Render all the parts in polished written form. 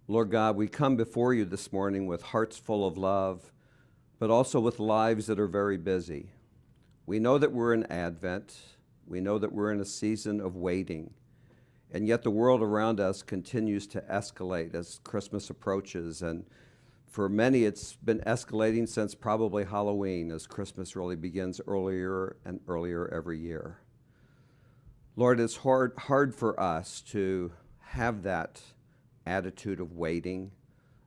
Lord God, we come before you this morning with hearts full of love, but also with lives that are very busy. We know that we're in Advent. We know that we're in a season of waiting. And yet the world around us continues to escalate as Christmas approaches. And for many, it's been escalating since probably Halloween, as Christmas really begins earlier and earlier every year. Lord, it's hard for us to have that attitude of waiting,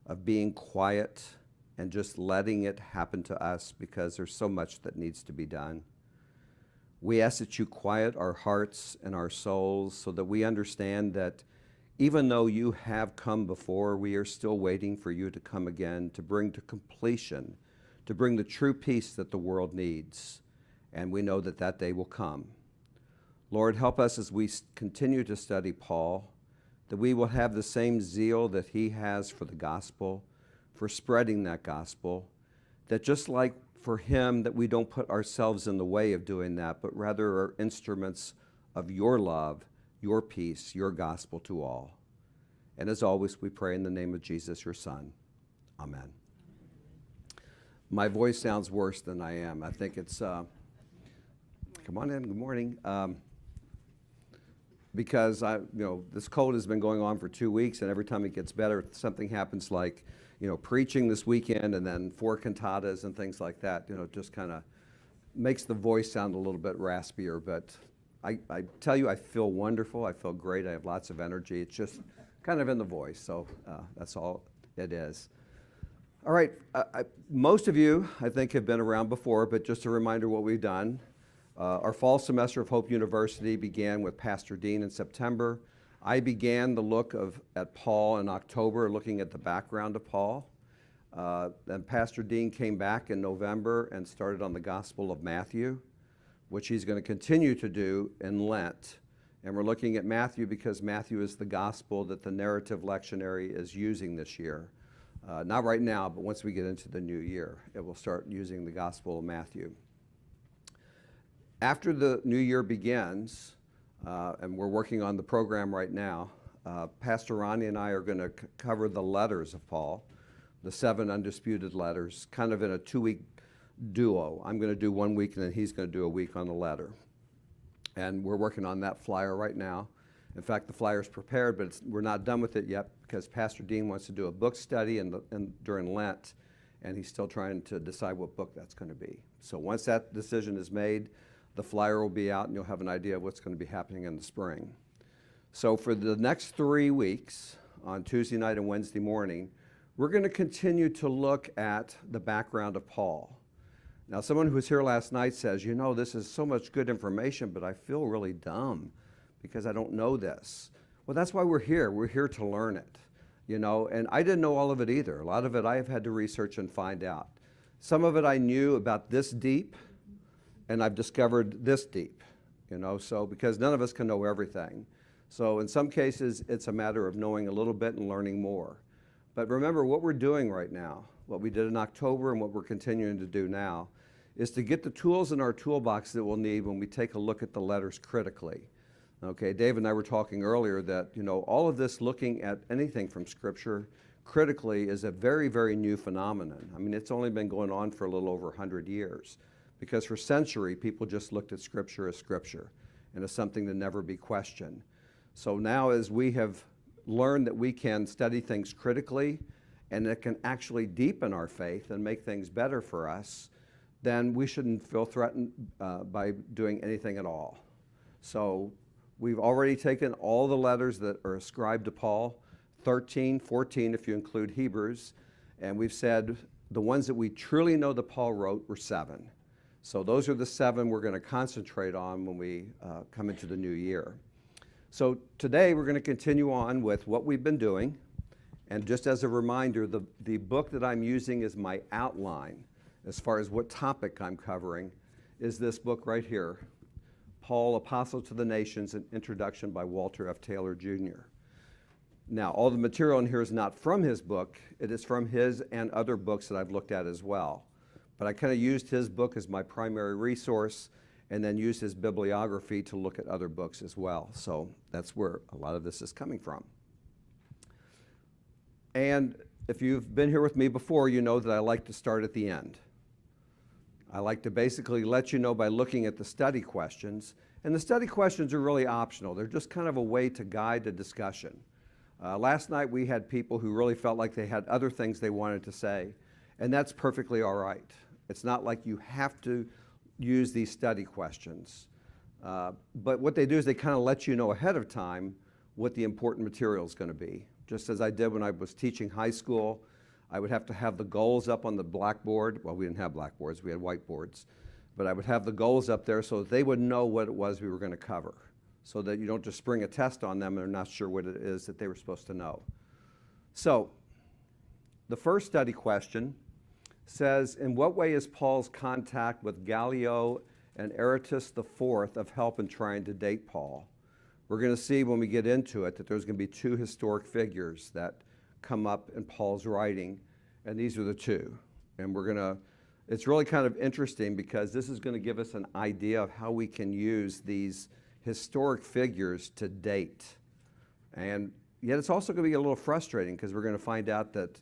of being quiet, and just letting it happen to us because there's so much that needs to be done. We ask that you quiet our hearts and our souls so that we understand that even though you have come before, we are still waiting for you to come again, to bring to completion, to bring the true peace that the world needs. And we know that that day will come. Lord, help us as we continue to study Paul, that we will have the same zeal that he has for the gospel, for spreading that gospel, that just like for him, that we don't put ourselves in the way of doing that, but rather are instruments of your love, your peace, your gospel to all. And as always, we pray in the name of Jesus, your Son. Amen. My voice sounds worse than I am. I think it's, come on in, good morning. Because this cold has been going on for 2 weeks, and every time it gets better, something happens like, preaching this weekend and then 4 cantatas and things like that. It just kind of makes the voice sound a little bit raspier. But I tell you, I feel wonderful. I feel great. I have lots of energy. It's just kind of in the voice. So that's all it is. All right. Most of you, I think, have been around before, but just a reminder what we've done. Our fall semester of Hope University began with Pastor Dean in September. I began the look at Paul in October, looking at the background of Paul. Then Pastor Dean came back in November and started on the Gospel of Matthew, which he's going to continue to do in Lent. And we're looking at Matthew because Matthew is the gospel that the narrative lectionary is using this year. Not right now, but once we get into the new year, it will start using the Gospel of Matthew. After the new year begins, and we're working on the program right now, Pastor Ronnie and I are going to cover the letters of Paul, the 7 undisputed letters, kind of in a 2-week duo. I'm going to do 1 week, and then he's going to do a week on the letter. And we're working on that flyer right now. In fact, the flyer's prepared, but we're not done with it yet because Pastor Dean wants to do a book study during Lent, and he's still trying to decide what book that's going to be. So once that decision is made, the flyer will be out and you'll have an idea of what's going to be happening in the spring. So for the next 3 weeks, on Tuesday night and Wednesday morning, we're going to continue to look at the background of Paul. Now, someone who was here last night says, this is so much good information, but I feel really dumb because I don't know this. Well, that's why we're here. We're here to learn it, and I didn't know all of it either. A lot of it I have had to research and find out. Some of it I knew about this deep, and I've discovered this deep, so because none of us can know everything. So in some cases, it's a matter of knowing a little bit and learning more. But remember, what we're doing right now, what we did in October and what we're continuing to do now, is to get the tools in our toolbox that we'll need when we take a look at the letters critically. Okay, Dave and I were talking earlier that, all of this looking at anything from Scripture critically is a very, very new phenomenon. I mean, it's only been going on for a little over 100 years. Because for centuries, people just looked at Scripture and as something to never be questioned. So now as we have learned that we can study things critically and it can actually deepen our faith and make things better for us, then we shouldn't feel threatened by doing anything at all. So we've already taken all the letters that are ascribed to Paul, 13, 14 if you include Hebrews, and we've said the ones that we truly know that Paul wrote were 7. So those are the 7 we're going to concentrate on when we come into the new year. So today we're going to continue on with what we've been doing. And just as a reminder, the book that I'm using as my outline, as far as what topic I'm covering, is this book right here, Paul, Apostle to the Nations, an Introduction by Walter F. Taylor, Jr. Now, all the material in here is not from his book. It is from his and other books that I've looked at as well. But I kind of used his book as my primary resource and then used his bibliography to look at other books as well. So that's where a lot of this is coming from. And if you've been here with me before, you know that I like to start at the end. I like to basically let you know by looking at the study questions. And the study questions are really optional. They're just kind of a way to guide the discussion. Last night we had people who really felt like they had other things they wanted to say, and that's perfectly all right. It's not like you have to use these study questions. But what they do is they kind of let you know ahead of time what the important material is going to be. Just as I did when I was teaching high school, I would have to have the goals up on the blackboard. Well, we didn't have blackboards, we had whiteboards. But I would have the goals up there so that they would know what it was we were going to cover, so that you don't just spring a test on them and they're not sure what it is that they were supposed to know. So, the first study question says, in what way is Paul's contact with Gallio and Aratus IV of help in trying to date Paul? We're going to see when we get into it that there's going to be two historic figures that come up in Paul's writing, and these are the two. And it's really kind of interesting because this is going to give us an idea of how we can use these historic figures to date. And yet it's also going to be a little frustrating because we're going to find out that,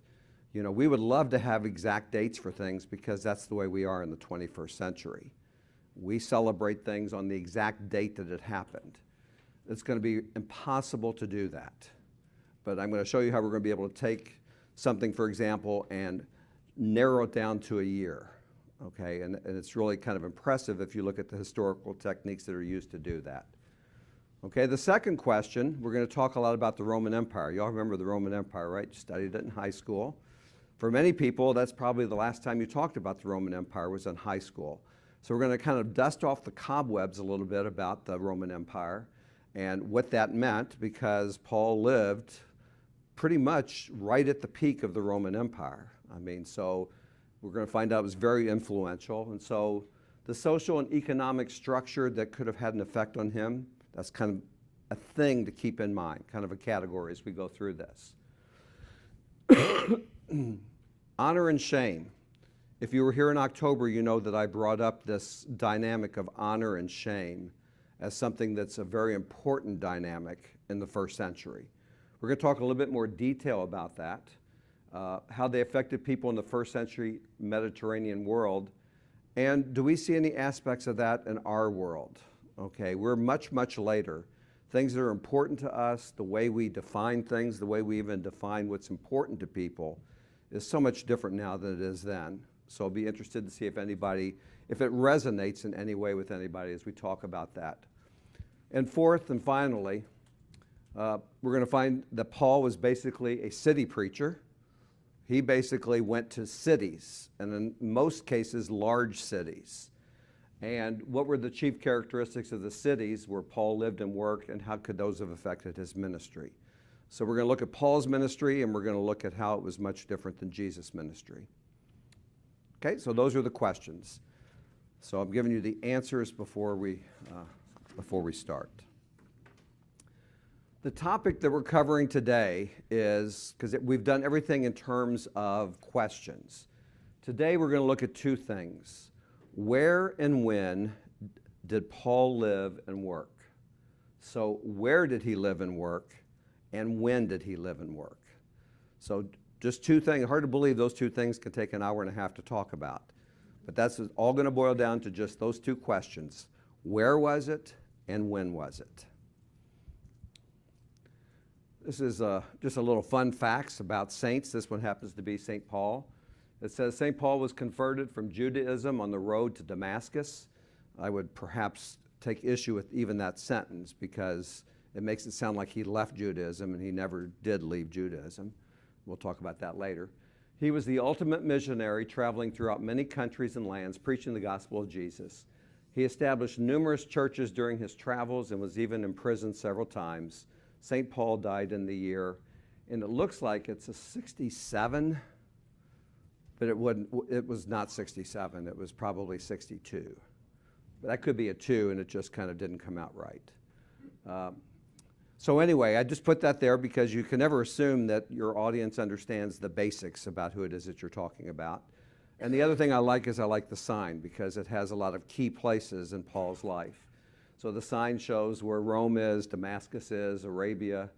you know, we would love to have exact dates for things because that's the way we are in the 21st century. We celebrate things on the exact date that it happened. It's going to be impossible to do that. But I'm going to show you how we're going to be able to take something, for example, and narrow it down to a year. Okay, and it's really kind of impressive if you look at the historical techniques that are used to do that. Okay, the second question, we're going to talk a lot about the Roman Empire. You all remember the Roman Empire, right? You studied it in high school. For many people, that's probably the last time you talked about the Roman Empire was in high school. So we're going to kind of dust off the cobwebs a little bit about the Roman Empire and what that meant, because Paul lived pretty much right at the peak of the Roman Empire. I mean, so we're going to find out it was very influential. And so the social and economic structure that could have had an effect on him, that's kind of a thing to keep in mind, kind of a category as we go through this. Honor and shame. If you were here in October, you know that I brought up this dynamic of honor and shame as something that's a very important dynamic in the first century. We're going to talk a little bit more detail about that, how they affected people in the first century Mediterranean world, and do we see any aspects of that in our world? Okay, we're much, much later. Things that are important to us, the way we define things, the way we even define what's important to people is so much different now than it is then. So I'll be interested to see if it resonates in any way with anybody as we talk about that. And fourth and finally, we're going to find that Paul was basically a city preacher. He basically went to cities, and in most cases, large cities. And what were the chief characteristics of the cities where Paul lived and worked, and how could those have affected his ministry? So we're going to look at Paul's ministry, and we're going to look at how it was much different than Jesus' ministry. Okay, so those are the questions. So I'm giving you the answers before we start. The topic that we're covering today is, because we've done everything in terms of questions. Today we're going to look at two things. Where and when did Paul live and work? So where did he live and work, and when did he live and work? So just two things. Hard to believe those two things can take an hour and a half to talk about. But that's all going to boil down to just those two questions. Where was it, and when was it? This is just a little fun facts about saints. This one happens to be St. Paul. It says St. Paul was converted from Judaism on the road to Damascus. I would perhaps take issue with even that sentence because it makes it sound like he left Judaism, and he never did leave Judaism. We'll talk about that later. He was the ultimate missionary, traveling throughout many countries and lands, preaching the gospel of Jesus. He established numerous churches during his travels and was even imprisoned several times. St. Paul died in the year, and it looks like it's a 67, but it was not 67. It was probably 62. But that could be a 2, and it just kind of didn't come out right. So anyway, I just put that there because you can never assume that your audience understands the basics about who it is that you're talking about. And the other thing I like is I like the sign because it has a lot of key places in Paul's life. So the sign shows where Rome is, Damascus is, Arabia.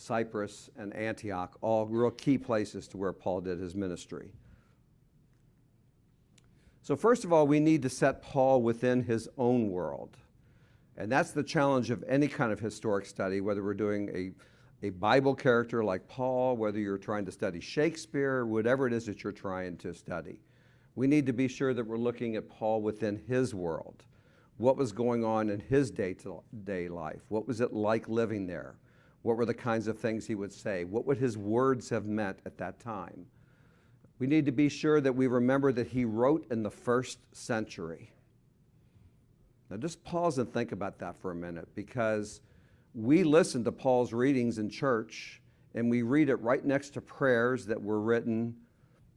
Cyprus, and Antioch, all real key places to where Paul did his ministry. So first of all, we need to set Paul within his own world. And that's the challenge of any kind of historic study, whether we're doing a Bible character like Paul, whether you're trying to study Shakespeare, whatever it is that you're trying to study. We need to be sure that we're looking at Paul within his world. What was going on in his day-to-day life? What was it like living there? What were the kinds of things he would say? What would his words have meant at that time? We need to be sure that we remember that he wrote in the 1st century. Now just pause and think about that for a minute, because we listen to Paul's readings in church and we read it right next to prayers that were written.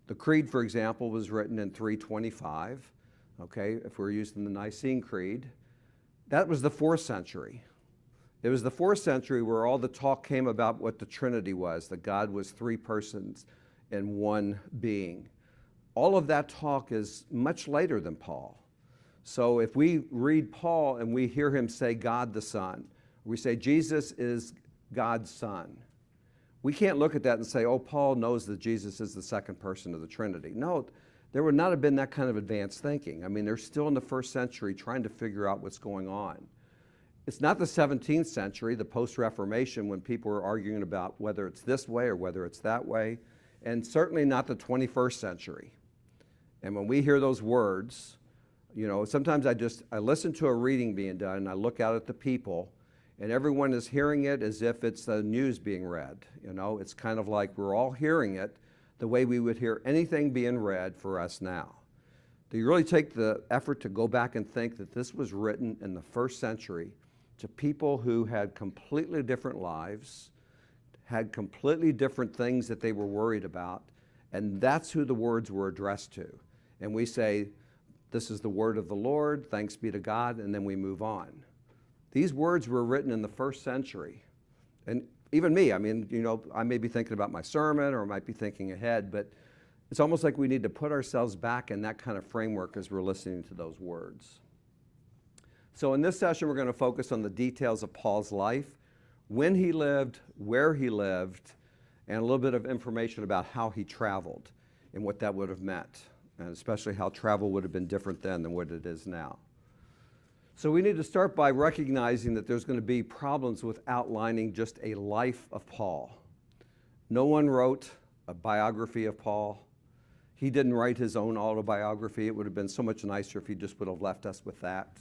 The Creed, for example, was written in 325, okay, if we're using the Nicene Creed. That was the 4th century. It was the 4th century where all the talk came about what the Trinity was, that God was 3 persons in one being. All of that talk is much later than Paul. So if we read Paul and we hear him say God the Son, we say Jesus is God's Son, we can't look at that and say, oh, Paul knows that Jesus is the 2nd person of the Trinity. No, there would not have been that kind of advanced thinking. I mean, they're still in the 1st century trying to figure out what's going on. It's not the 17th century, the post-Reformation, when people were arguing about whether it's this way or whether it's that way, and certainly not the 21st century. And when we hear those words, you know, sometimes I listen to a reading being done and I look out at the people and everyone is hearing it as if it's the news being read. You know, it's kind of like we're all hearing it the way we would hear anything being read for us now. Do you really take the effort to go back and think that this was written in the 1st century to people who had completely different lives, had completely different things that they were worried about, and that's who the words were addressed to. And we say, this is the word of the Lord, thanks be to God, and then we move on. These words were written in the 1st century. And even me, I mean, you know, I may be thinking about my sermon or I might be thinking ahead, but it's almost like we need to put ourselves back in that kind of framework as we're listening to those words. So in this session, we're going to focus on the details of Paul's life, when he lived, where he lived, and a little bit of information about how he traveled and what that would have meant, and especially how travel would have been different then than what it is now. So we need to start by recognizing that there's going to be problems with outlining just a life of Paul. No one wrote a biography of Paul. He didn't write his own autobiography. It would have been so much nicer if he just would have left us with that.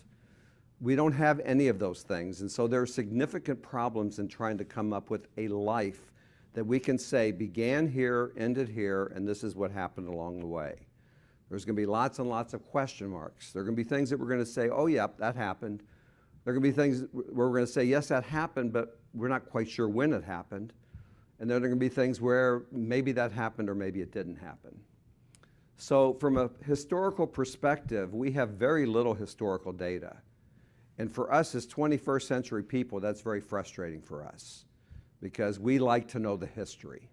We don't have any of those things, and so there are significant problems in trying to come up with a life that we can say began here, ended here, and this is what happened along the way. There's going to be lots and lots of question marks. There are going to be things that we're going to say, oh, yeah, that happened. There are going to be things where we're going to say, yes, that happened, but we're not quite sure when it happened. And then there are going to be things where maybe that happened or maybe it didn't happen. So from a historical perspective, we have very little historical data. And for us as 21st century people, that's very frustrating for us because we like to know the history.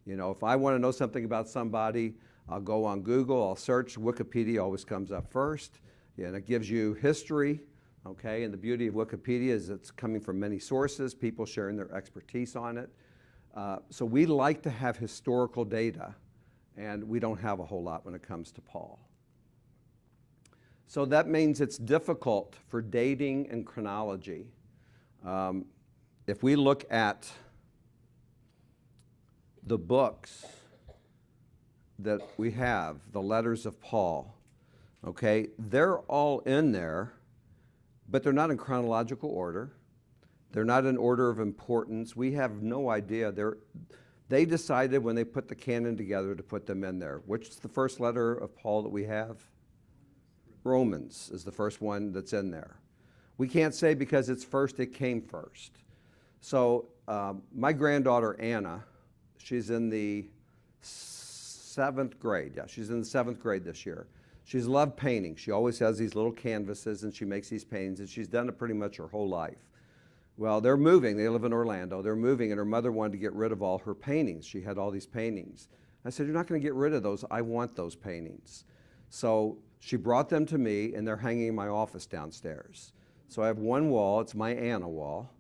You know, if I want to know something about somebody, I'll go on Google, I'll search, Wikipedia always comes up first, and it gives you history, okay? And the beauty of Wikipedia is it's coming from many sources, people sharing their expertise on it. So we like to have historical data, and we don't have a whole lot when it comes to Paul. So that means it's difficult for dating and chronology. If we look at the books that we have, the letters of Paul, okay, they're all in there, but they're not in chronological order. They're not in order of importance. We have no idea. They decided when they put the canon together to put them in there. Which is the first letter of Paul that we have? Romans is the first one that's in there. We can't say because it's first, it came first. So my granddaughter Anna, she's in the 7th grade. Yeah, she's in the 7th grade this year. She's loved painting. She always has these little canvases and she makes these paintings and she's done it pretty much her whole life. Well, they're moving. They live in Orlando. They're moving and her mother wanted to get rid of all her paintings. She had all these paintings. I said, you're not going to get rid of those. I want those paintings. So she brought them to me and they're hanging in my office downstairs. So I have one wall. It's my Anna wall.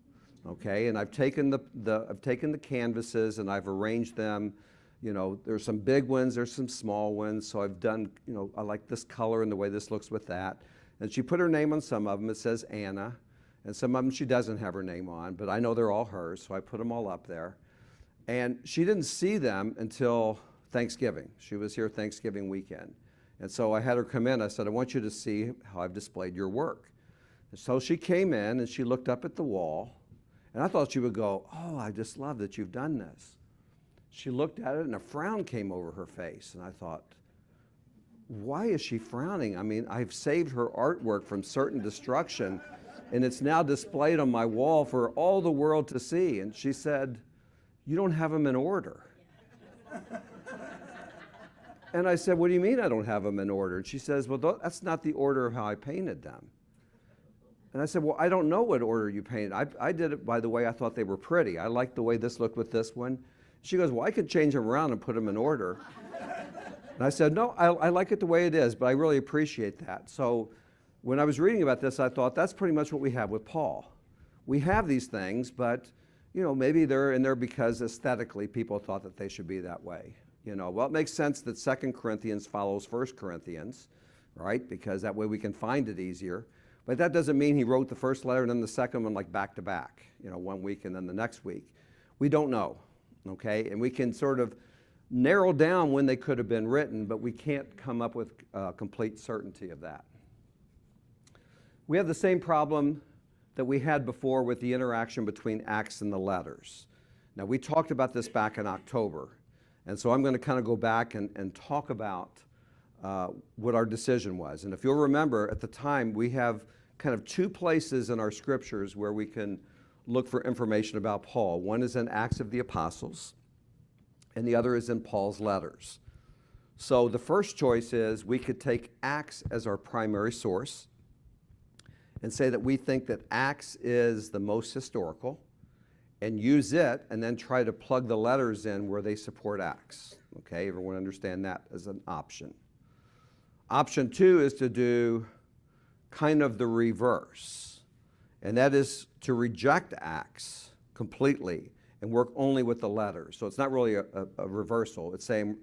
Okay, and I've taken the canvases and I've arranged them. You know, there's some big ones, there's some small ones. So I've done, you know, I like this color and the way this looks with that. And she put her name on some of them. It says Anna, and some of them she doesn't have her name on, but I know they're all hers, so I put them all up there. And she didn't see them until Thanksgiving. She was here Thanksgiving weekend. And so I had her come in. I said, I want you to see how I've displayed your work. And so she came in and she looked up at the wall. And I thought she would go, oh, I just love that you've done this. She looked at it and a frown came over her face. And I thought, why is she frowning? I mean, I've saved her artwork from certain destruction and it's now displayed on my wall for all the world to see. And she said, you don't have them in order. And I said, what do you mean I don't have them in order? And she says, well, that's not the order of how I painted them. And I said, well, I don't know what order you painted. I did it by the way I thought they were pretty. I liked the way this looked with this one. She goes, well, I could change them around and put them in order. And I said, no, I like it the way it is, but I really appreciate that. So when I was reading about this, I thought that's pretty much what we have with Paul. We have these things, but you know, maybe they're in there because aesthetically people thought that they should be that way. You know, well, it makes sense that 2 Corinthians follows 1 Corinthians, right? Because that way we can find it easier. But that doesn't mean he wrote the first letter and then the second one like back to back, you know, one week and then the next week. We don't know, okay? And we can sort of narrow down when they could have been written, but we can't come up with complete certainty of that. We have the same problem that we had before with the interaction between Acts and the letters. Now, we talked about this back in October, and so I'm going to kind of go back and talk about what our decision was. And if you'll remember, at the time, we have kind of two places in our scriptures where we can look for information about Paul. One is in Acts of the Apostles, and the other is in Paul's letters. So the first choice is we could take Acts as our primary source and say that we think that Acts is the most historical and use it and then try to plug the letters in where they support Acts. Okay, everyone understand that as an option. Option two is to do kind of the reverse, and that is to reject Acts completely and work only with the letters. So it's not really a reversal. It's saying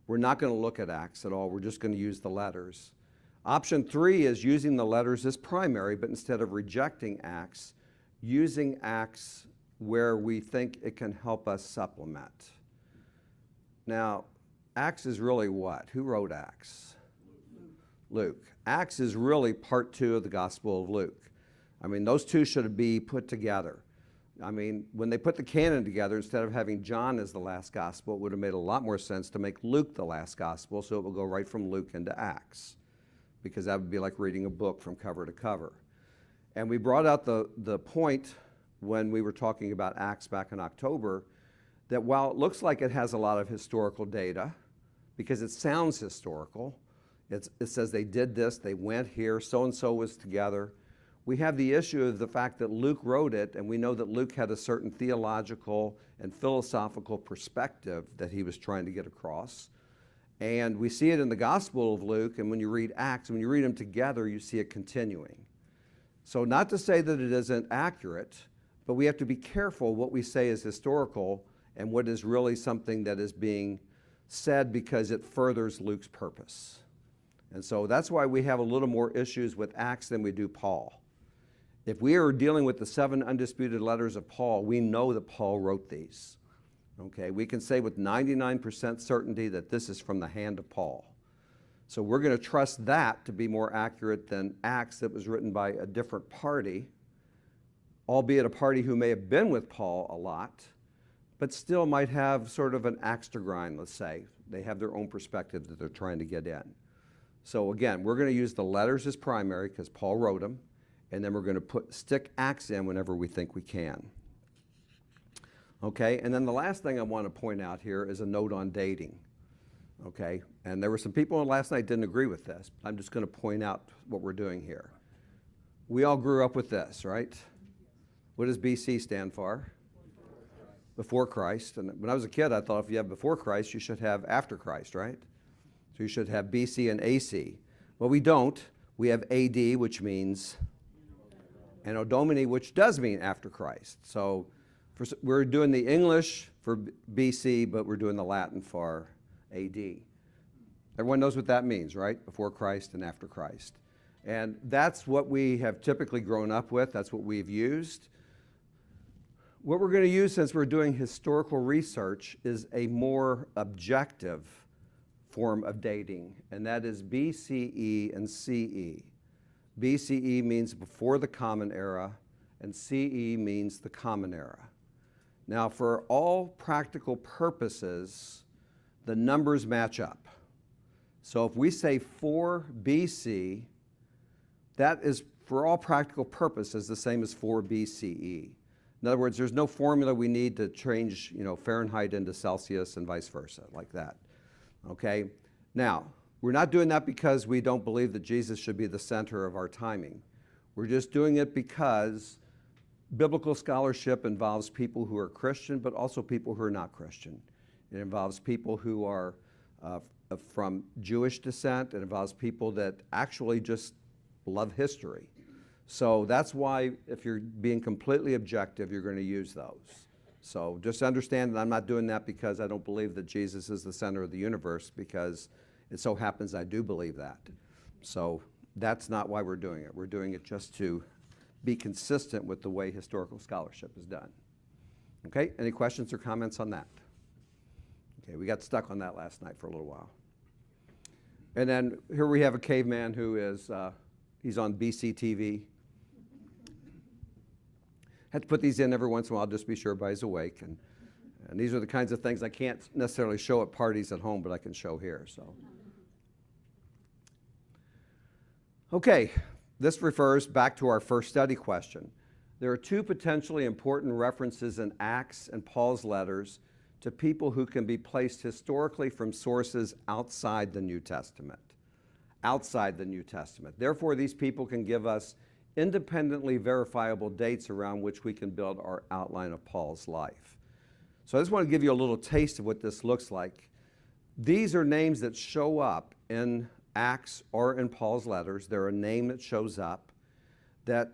we're not going to look at Acts at all. We're just going to use the letters. Option three is using the letters as primary, but instead of rejecting Acts, using Acts where we think it can help us supplement. Now, Acts is really what? Who wrote Acts? Luke. Acts is really part two of the Gospel of Luke. I mean, those two should be put together. I mean, when they put the canon together, instead of having John as the last gospel, it would have made a lot more sense to make Luke the last gospel, so it will go right from Luke into Acts, because that would be like reading a book from cover to cover. And we brought out the point when we were talking about Acts back in October, that while it looks like it has a lot of historical data, because it sounds historical, it says they did this, they went here, so-and-so was together. We have the issue of the fact that Luke wrote it, and we know that Luke had a certain theological and philosophical perspective that he was trying to get across. And we see it in the Gospel of Luke, and when you read Acts, when you read them together, you see it continuing. So not to say that it isn't accurate, but we have to be careful what we say is historical and what is really something that is being said because it furthers Luke's purpose. And so that's why we have a little more issues with Acts than we do Paul. If we are dealing with the 7 undisputed letters of Paul, we know that Paul wrote these. Okay, we can say with 99% certainty that this is from the hand of Paul. So we're going to trust that to be more accurate than Acts that was written by a different party, albeit a party who may have been with Paul a lot, but still might have sort of an axe to grind, let's say. They have their own perspective that they're trying to get in. So again, we're going to use the letters as primary because Paul wrote them, and then we're going to stick Acts in whenever we think we can. Okay, and then the last thing I want to point out here is a note on dating. Okay, and there were some people last night didn't agree with this. I'm just going to point out what we're doing here. We all grew up with this, right? What does BC stand for? Before Christ. And when I was a kid, I thought if you have before Christ, you should have after Christ, right? So you should have BC and AC. Well, we don't. We have AD, which means Anno Domini, which does mean after Christ. So we're doing the English for BC, but we're doing the Latin for AD. Everyone knows what that means, right? Before Christ and after Christ. And that's what we have typically grown up with. That's what we've used. What we're going to use, since we're doing historical research, is a more objective form of dating, and that is BCE and CE. BCE means before the Common Era, and CE means the Common Era. Now, for all practical purposes, the numbers match up. So if we say 4 BC, that is, for all practical purposes, the same as 4 BCE. In other words, there's no formula we need to change, Fahrenheit into Celsius and vice versa, like that. Okay? Now, we're not doing that because we don't believe that Jesus should be the center of our timing. We're just doing it because biblical scholarship involves people who are Christian, but also people who are not Christian. It involves people who are from Jewish descent. It involves people that actually just love history. So that's why, if you're being completely objective, you're going to use those. So just understand that I'm not doing that because I don't believe that Jesus is the center of the universe, because it so happens I do believe that. So that's not why we're doing it. We're doing it just to be consistent with the way historical scholarship is done. Okay, any questions or comments on that? Okay, we got stuck on that last night for a little while. And then here we have a caveman who is, he's on BC TV. Had to put these in every once in a while just to be sure everybody's awake. And these are the kinds of things I can't necessarily show at parties at home, but I can show here. So, okay, this refers back to our first study question. There are 2 potentially important references in Acts and Paul's letters to people who can be placed historically from sources outside the New Testament. Outside the New Testament. Therefore, these people can give us independently verifiable dates around which we can build our outline of Paul's life. So I just want to give you a little taste of what this looks like. These are names that show up in Acts or in Paul's letters. They're a name that shows up that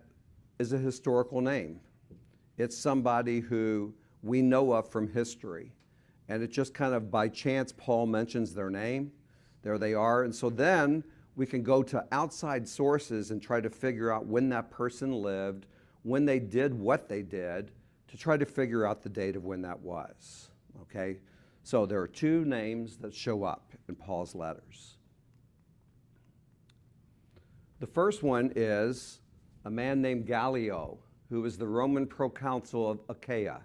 is a historical name. It's somebody who we know of from history. And it just kind of by chance Paul mentions their name. There they are. And so then we can go to outside sources and try to figure out when that person lived, when they did what they did, to try to figure out the date of when that was. Okay? So there are 2 names that show up in Paul's letters. The first one is a man named Gallio, who was the Roman proconsul of Achaia,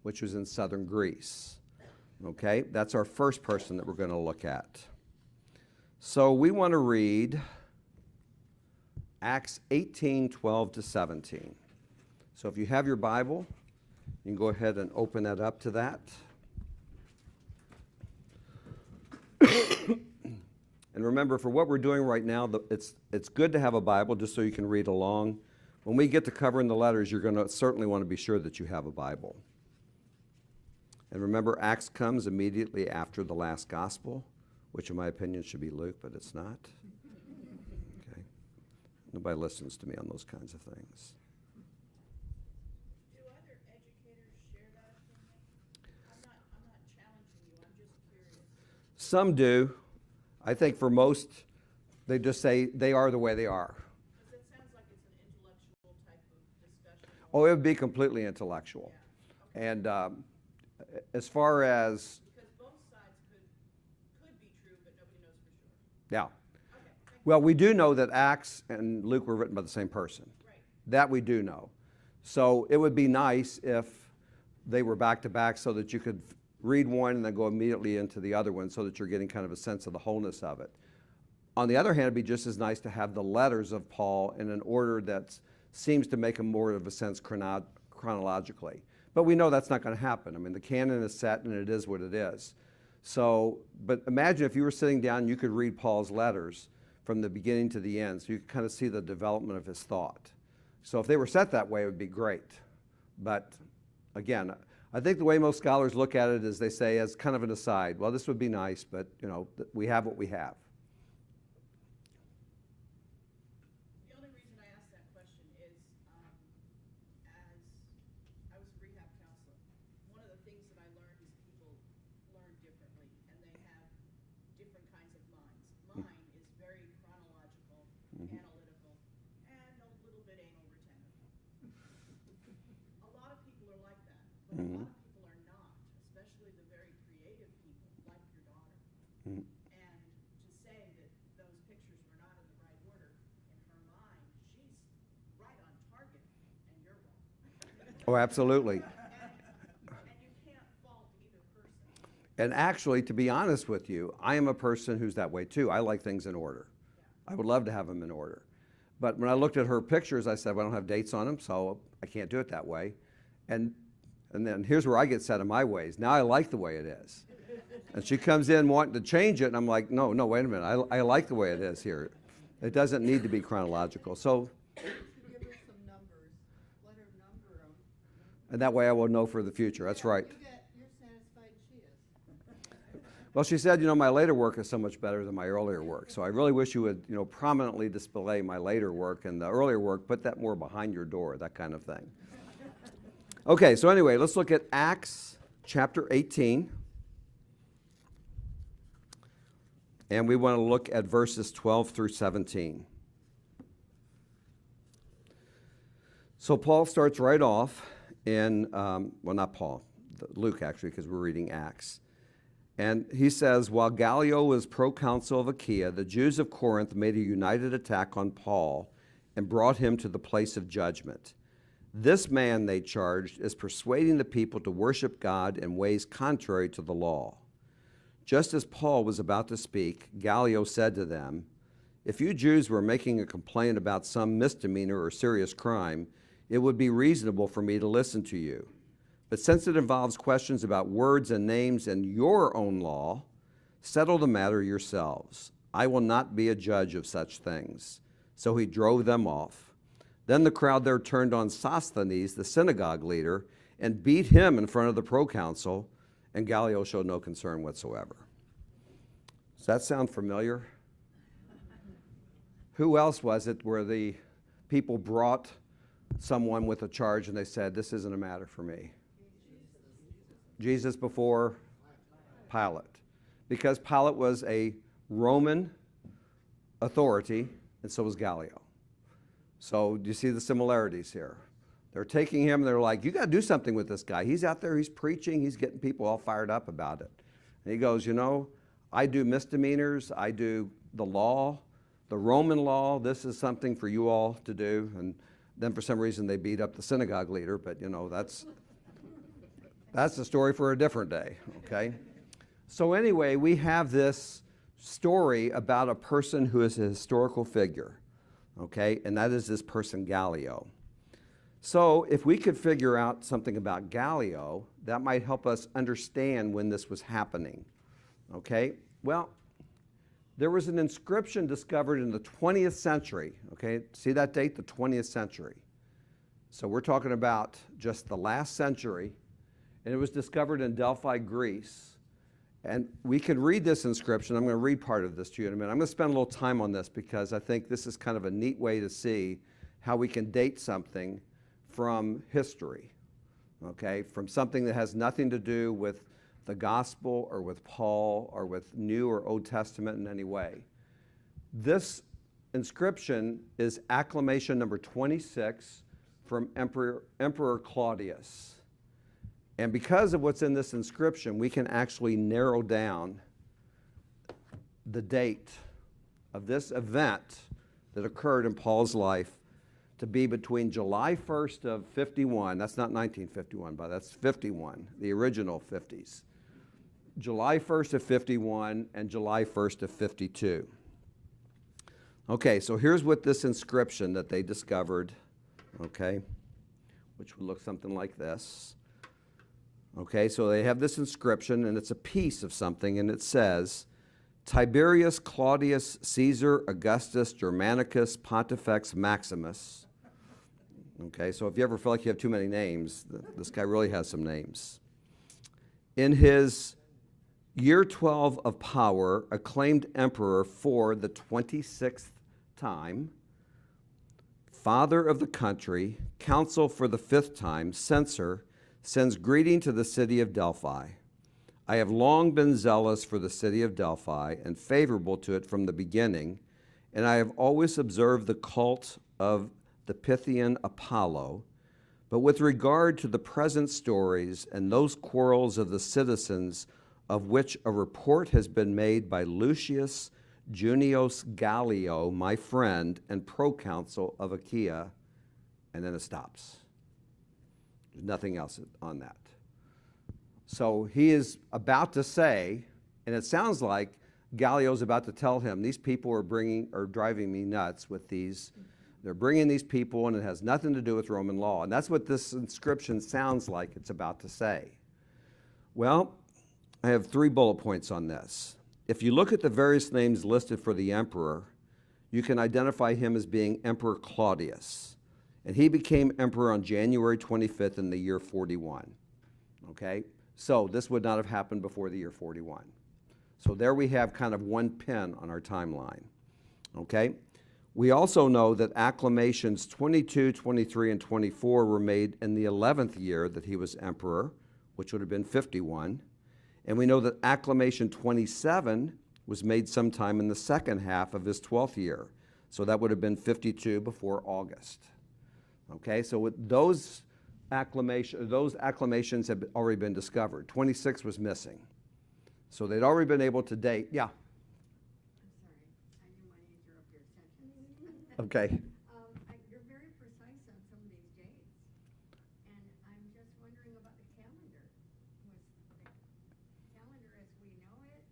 which was in southern Greece. Okay? That's our first person that we're going to look at. So we want to read Acts 18:12-17. So if you have your Bible, you can go ahead and open that up to that. And remember, for what we're doing right now, it's good to have a Bible just so you can read along. When we get to covering the letters, you're going to certainly want to be sure that you have a Bible. And remember, Acts comes immediately after the last gospel, which in my opinion should be Luke, but it's not. Okay. Nobody listens to me on those kinds of things. Do other educators share that opinion? I'm not challenging you, I'm just curious. Some do. I think for most, they just say they are the way they are. Because it sounds like it's an intellectual type of discussion. Oh, it would be completely intellectual. Yeah. Okay. And as far as... Because both sides could be true, but nobody knows for sure. Yeah. Okay. Well, we do know that Acts and Luke were written by the same person. Right. That we do know. So it would be nice if they were back to back so that you could read one and then go immediately into the other one so that you're getting kind of a sense of the wholeness of it. On the other hand, it'd be just as nice to have the letters of Paul in an order that seems to make more of a sense chronologically. But we know that's not going to happen. I mean, the canon is set and it is what it is. So, but imagine if you were sitting down, you could read Paul's letters from the beginning to the end, so you could kind of see the development of his thought. So if they were set that way, it would be great. But again, I think the way most scholars look at it is they say as kind of an aside, well, this would be nice, but we have what we have. The only reason I asked that question is And to say that those pictures were not in the right order, in her mind, she's right on target, and you're wrong. Oh, absolutely. And you can't fault either person. And actually, to be honest with you, I am a person who's that way too. I like things in order. I would love to have them in order. But when I looked at her pictures, I said, well, I don't have dates on them, so I can't do it that way. And then here's where I get set in my ways. Now I like the way it is. And she comes in wanting to change it, and I'm like, no, wait a minute. I like the way it is here. It doesn't need to be chronological. So, Give her some numbers. Let her number them. and that way I will know for the future. That's right. You're satisfied she is. Well, she said, my later work is so much better than my earlier work. So I really wish you would, prominently display my later work, and the earlier work, put that more behind your door, that kind of thing. Okay, so anyway, let's look at Acts chapter 18. And we want to look at verses 12 through 17. So Paul starts right off in, well, not Paul, Luke actually, because we're reading Acts. And he says, while Gallio was proconsul of Achaia, the Jews of Corinth made a united attack on Paul and brought him to the place of judgment. This man, they charged, is persuading the people to worship God in ways contrary to the law. Just as Paul was about to speak, Gallio said to them, if you Jews were making a complaint about some misdemeanor or serious crime, it would be reasonable for me to listen to you. But since it involves questions about words and names and your own law, settle the matter yourselves. I will not be a judge of such things. So he drove them off. Then the crowd there turned on Sosthenes, the synagogue leader, and beat him in front of the proconsul, and Gallio showed no concern whatsoever. Does that sound familiar? Who else was it where the people brought someone with a charge and they said, this isn't a matter for me? Jesus before Pilate. Because Pilate was a Roman authority, and so was Gallio. So do you see the similarities here? They're taking him, they're like, you got to do something with this guy. He's out there, he's preaching, he's getting people all fired up about it. And he goes, I do misdemeanors, I do the law, the Roman law, this is something for you all to do. And then for some reason they beat up the synagogue leader, but that's a story for a different day, okay? So anyway, we have this story about a person who is a historical figure, okay? And that is this person, Gallio. So if we could figure out something about Gallio, that might help us understand when this was happening, okay? Well, there was an inscription discovered in the 20th century, okay? See that date, the 20th century. So we're talking about just the last century, and it was discovered in Delphi, Greece. And we can read this inscription. I'm going to read part of this to you in a minute. I'm going to spend a little time on this because I think this is kind of a neat way to see how we can date something from history, okay? From something that has nothing to do with the gospel or with Paul or with New or Old Testament in any way. This inscription is acclamation number 26 from Emperor Claudius. And because of what's in this inscription, we can actually narrow down the date of this event that occurred in Paul's life to be between July 1st of 51, that's not 1951, but that's 51, the original 50s. July 1st of 51 and July 1st of 52. Okay, so here's what this inscription that they discovered, okay, which would look something like this. Okay, so they have this inscription, and it's a piece of something, and it says, Tiberius Claudius Caesar Augustus Germanicus Pontifex Maximus. Okay, so if you ever feel like you have too many names, this guy really has some names. In his year 12 of power, acclaimed emperor for the 26th time, father of the country, council for the 5th time, censor, sends greeting to the city of Delphi. I have long been zealous for the city of Delphi and favorable to it from the beginning, and I have always observed the cult of the Pythian Apollo. But with regard to the present stories and those quarrels of the citizens of which a report has been made by Lucius Junius Gallio, my friend and proconsul of Achaia, and then it stops. There's nothing else on that. So he is about to say, and it sounds like Gallio's about to tell him, these people are driving me nuts with these. They're bringing these people, and it has nothing to do with Roman law. And that's what this inscription sounds like it's about to say. Well, I have 3 bullet points on this. If you look at the various names listed for the emperor, you can identify him as being Emperor Claudius. And he became emperor on January 25th in the year 41. Okay? So this would not have happened before the year 41. So there we have kind of one pin on our timeline. Okay? We also know that acclamations 22, 23, and 24 were made in the 11th year that he was emperor, which would have been 51. And we know that acclamation 27 was made sometime in the second half of his 12th year. So that would have been 52 before August. Okay, so with those acclamations have already been discovered. 26 was missing. So they'd already been able to date. Yeah. I'm sorry, I didn't want to interrupt your sentence. Okay. You're very precise on some of these dates, and I'm just wondering about the calendar. Was the calendar as we know it?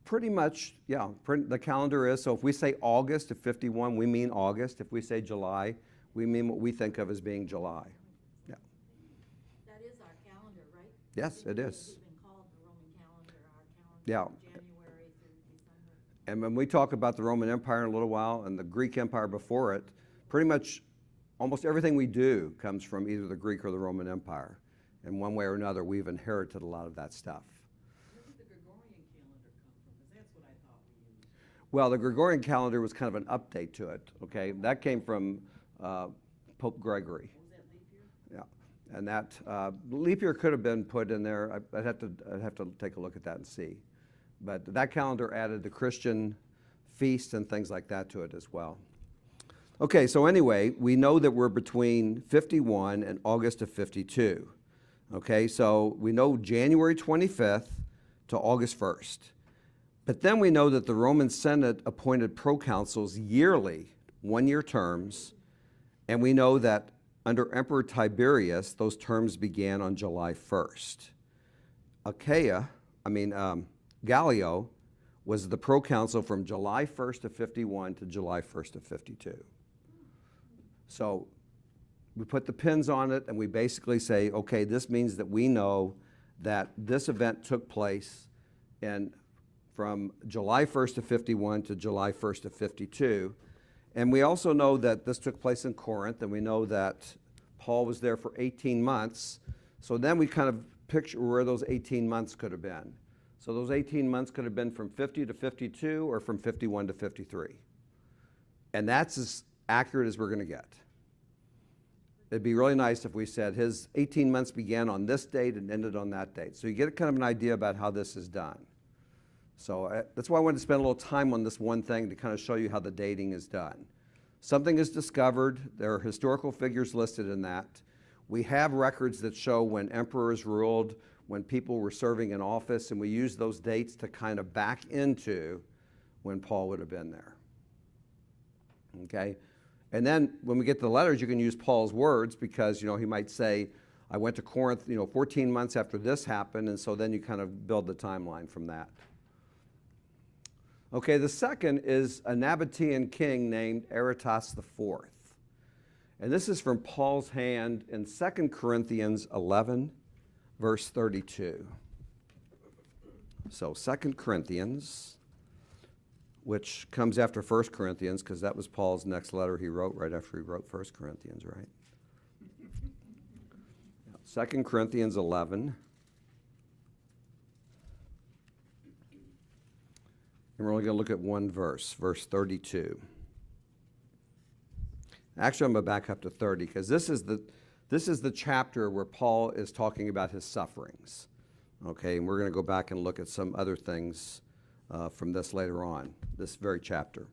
Pretty much, yeah. The calendar is, so if we say August of 51, we mean August. If we say July, we mean what we think of as being July. Yeah. That is our calendar, right? Yes, it is. It's been called the Roman calendar, our calendar, Yeah. from January through December. And when we talk about the Roman Empire in a little while and the Greek Empire before it, pretty much almost everything we do comes from either the Greek or the Roman Empire. In one way or another, we've inherited a lot of that stuff. Where did the Gregorian calendar come from? Because that's what I thought we used. Well, the Gregorian calendar was kind of an update to it, okay? That came from Pope Gregory. Was that leap year? Yeah, and that leap year could have been put in there. I'd have to take a look at that and see. But that calendar added the Christian feasts and things like that to it as well. Okay, so anyway, we know that we're between 51 and August of 52. Okay, so we know January 25th to August 1st. But then we know that the Roman Senate appointed proconsuls yearly, 1-year terms, and we know that under Emperor Tiberius, those terms began on July 1st. Gallio was the proconsul from July 1st of 51 to July 1st of 52. So we put the pins on it and we basically say, okay, this means that we know that this event took place from July 1st of 51 to July 1st of 52. And we also know that this took place in Corinth, and we know that Paul was there for 18 months. So then we kind of picture where those 18 months could have been. So those 18 months could have been from 50 to 52 or from 51 to 53. And that's as accurate as we're going to get. It'd be really nice if we said his 18 months began on this date and ended on that date. So you get kind of an idea about how this is done. So that's why I wanted to spend a little time on this one thing to kind of show you how the dating is done. Something is discovered. There are historical figures listed in that. We have records that show when emperors ruled, when people were serving in office, and we use those dates to kind of back into when Paul would have been there. Okay? And then when we get to the letters, you can use Paul's words because, he might say, I went to Corinth, 14 months after this happened, and so then you kind of build the timeline from that. Okay, the second is a Nabatean king named Aretas IV. And this is from Paul's hand in 2 Corinthians 11, verse 32. So 2 Corinthians, which comes after 1 Corinthians, because that was Paul's next letter he wrote right after he wrote 1 Corinthians, right? 2 Corinthians 11. And we're only going to look at one verse, verse 32. Actually, I'm going to back up to 30 because this is the chapter where Paul is talking about his sufferings. Okay, and we're going to go back and look at some other things from this later on, this very chapter.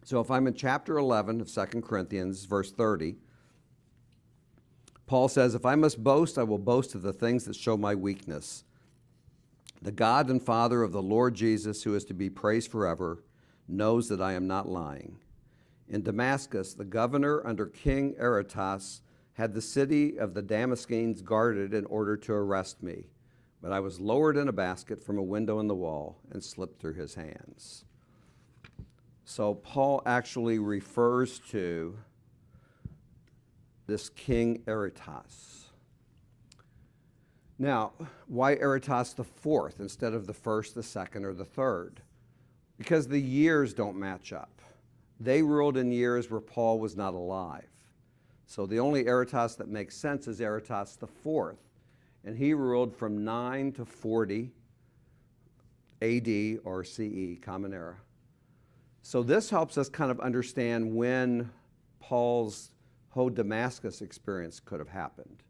So if I'm in chapter 11 of 2 Corinthians, verse 30, Paul says, if I must boast, I will boast of the things that show my weakness. The God and Father of the Lord Jesus, who is to be praised forever, knows that I am not lying. In Damascus, the governor under King Aretas had the city of the Damascenes guarded in order to arrest me, but I was lowered in a basket from a window in the wall and slipped through his hands. So Paul actually refers to this King Aretas. Now, why Aretas the fourth instead of the first, the second, or the third? Because the years don't match up. They ruled in years where Paul was not alive. So the only Aretas that makes sense is Aretas the fourth, and he ruled from 9 to 40 AD or CE, Common Era. So this helps us kind of understand when Paul's whole Damascus experience could have happened.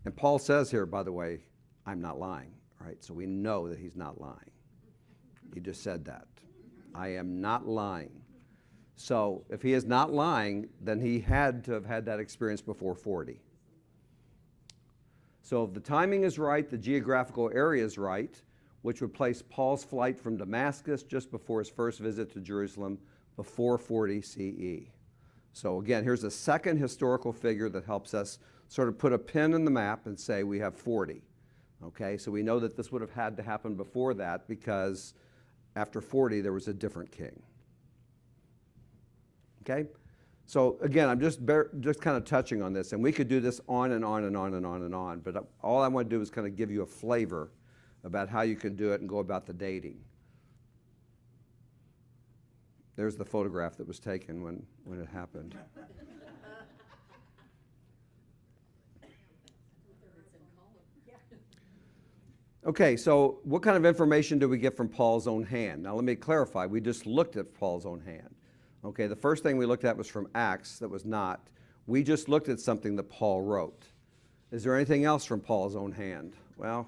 And Paul says here, by the way, I'm not lying, right? So we know that he's not lying. He just said that. I am not lying. So if he is not lying, then he had to have had that experience before 40. So if the timing is right, the geographical area is right, which would place Paul's flight from Damascus just before his first visit to Jerusalem, before 40 CE. So again, here's a second historical figure that helps us sort of put a pin in the map and say we have 40. Okay, so we know that this would have had to happen before that because after 40 there was a different king. Okay, so again, I'm just kind of touching on this, and we could do this on and on and on and on and on, but all I want to do is kind of give you a flavor about how you can do it and go about the dating. There's the photograph that was taken when it happened. Okay, so what kind of information do we get from Paul's own hand? Now let me clarify, we just looked at Paul's own hand. Okay, the first thing we looked at was from Acts that was not. We just looked at something that Paul wrote. Is there anything else from Paul's own hand? Well,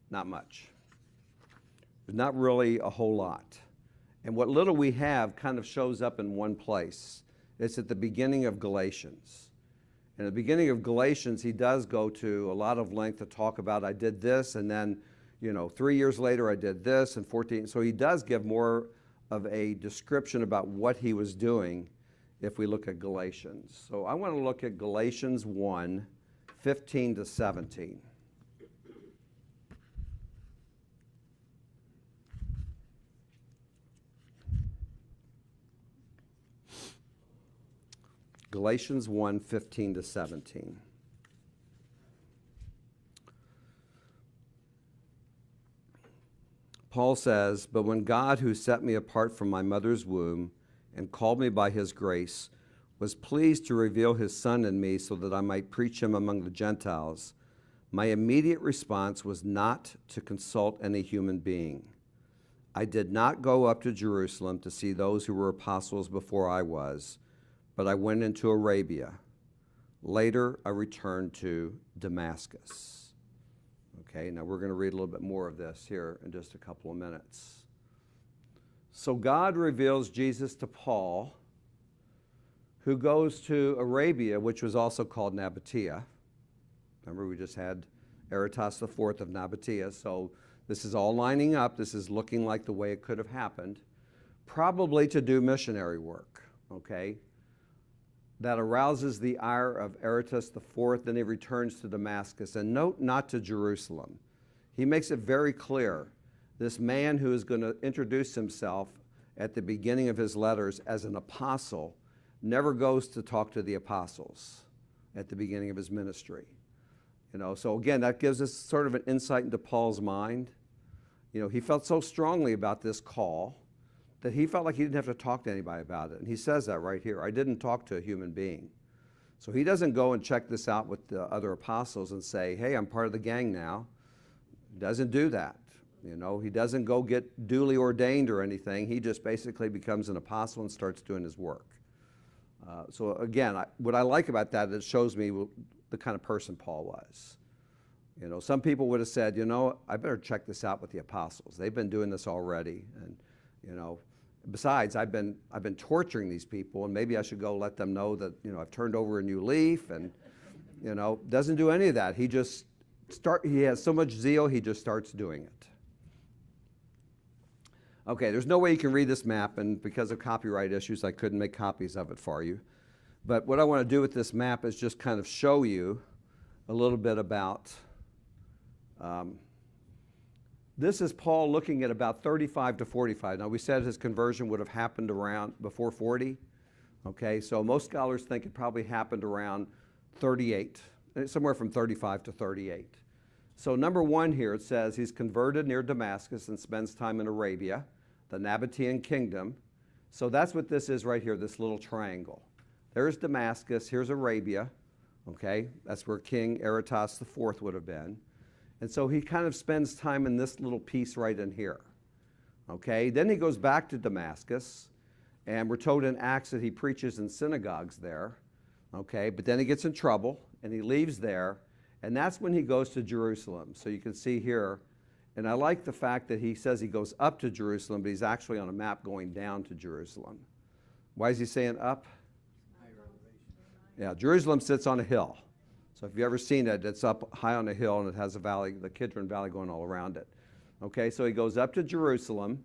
not much. There's not really a whole lot. And what little we have kind of shows up in one place. It's at the beginning of Galatians. In the beginning of Galatians, he does go to a lot of length to talk about, I did this, and then, 3 years later I did this, and 14. So he does give more of a description about what he was doing if we look at Galatians. So I want to look at Galatians 1, 15 to 17. Galatians 1, 15 to 17. Paul says, "But when God, who set me apart from my mother's womb and called me by his grace, was pleased to reveal his Son in me so that I might preach him among the Gentiles, my immediate response was not to consult any human being. I did not go up to Jerusalem to see those who were apostles before I was, but I went into Arabia. Later, I returned to Damascus." Okay, now we're going to read a little bit more of this here in just a couple of minutes. So God reveals Jesus to Paul, who goes to Arabia, which was also called Nabatea. Remember, we just had Aretas IV of Nabatea, so this is all lining up. This is looking like the way it could have happened, probably to do missionary work, okay? That arouses the ire of Aretas IV, then he returns to Damascus. And note, not to Jerusalem. He makes it very clear, this man who is going to introduce himself at the beginning of his letters as an apostle never goes to talk to the apostles at the beginning of his ministry. So again, that gives us sort of an insight into Paul's mind. He felt so strongly about this call that he felt like he didn't have to talk to anybody about it. And he says that right here. I didn't talk to a human being. So he doesn't go and check this out with the other apostles and say, hey, I'm part of the gang now. He doesn't do that. He doesn't go get duly ordained or anything. He just basically becomes an apostle and starts doing his work. So again, what I like about that, it shows me the kind of person Paul was. Some people would have said, I better check this out with the apostles. They've been doing this already. And, besides, I've been torturing these people, and maybe I should go let them know that, I've turned over a new leaf, and, doesn't do any of that. He just he has so much zeal, he just starts doing it. Okay, there's no way you can read this map, and because of copyright issues, I couldn't make copies of it for you. But what I want to do with this map is just kind of show you a little bit about, this is Paul looking at about 35 to 45. Now, we said his conversion would have happened around before 40. Okay, so most scholars think it probably happened around 38, somewhere from 35 to 38. So number one here, it says he's converted near Damascus and spends time in Arabia, the Nabatean kingdom. So that's what this is right here, this little triangle. There's Damascus, here's Arabia, okay? That's where King Aretas IV would have been. And so he kind of spends time in this little piece right in here, okay? Then he goes back to Damascus, and we're told in Acts that he preaches in synagogues there, okay? But then he gets in trouble, and he leaves there, and that's when he goes to Jerusalem. So you can see here, and I like the fact that he says he goes up to Jerusalem, but he's actually on a map going down to Jerusalem. Why is he saying up? Yeah, Jerusalem sits on a hill. So if you've ever seen it, it's up high on a hill, and it has a valley, the Kidron Valley going all around it. Okay, so he goes up to Jerusalem,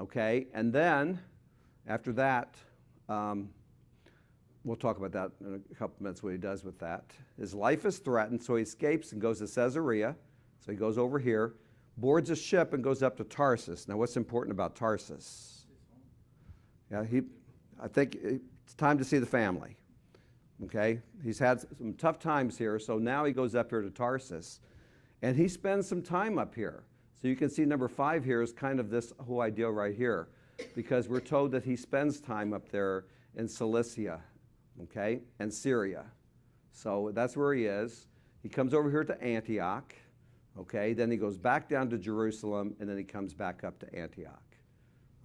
okay, and then after that, we'll talk about that in a couple minutes, what he does with that. His life is threatened, so he escapes and goes to Caesarea. So he goes over here, boards a ship, and goes up to Tarsus. Now, what's important about Tarsus? Yeah, I think it's time to see the family. Okay, he's had some tough times here, so now he goes up here to Tarsus, and he spends some time up here. So you can see number 5 here is kind of this whole idea right here, because we're told that he spends time up there in Cilicia, okay, and Syria. So that's where he is. He comes over here to Antioch, okay, then he goes back down to Jerusalem, and then he comes back up to Antioch.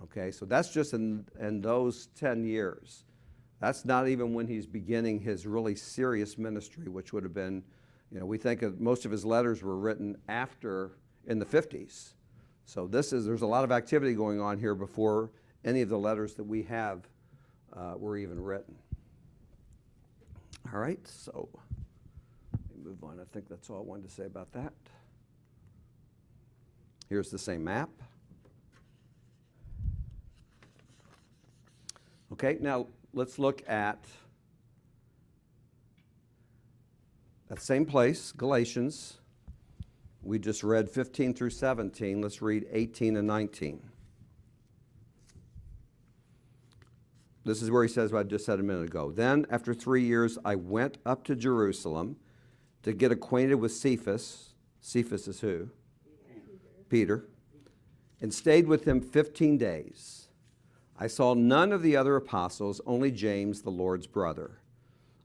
Okay, so that's just in those 10 years. That's not even when he's beginning his really serious ministry, which would have been, we think of most of his letters were written after, in the 50s. So there's a lot of activity going on here before any of the letters that we have were even written. All right, so let me move on. I think that's all I wanted to say about that. Here's the same map. Okay, now let's look at that same place, Galatians. We just read 15 through 17. Let's read 18 and 19. This is where he says what I just said a minute ago. Then, after 3 years, I went up to Jerusalem to get acquainted with Cephas. Cephas is who? Peter. And stayed with him 15 days. I saw none of the other apostles, only James, the Lord's brother.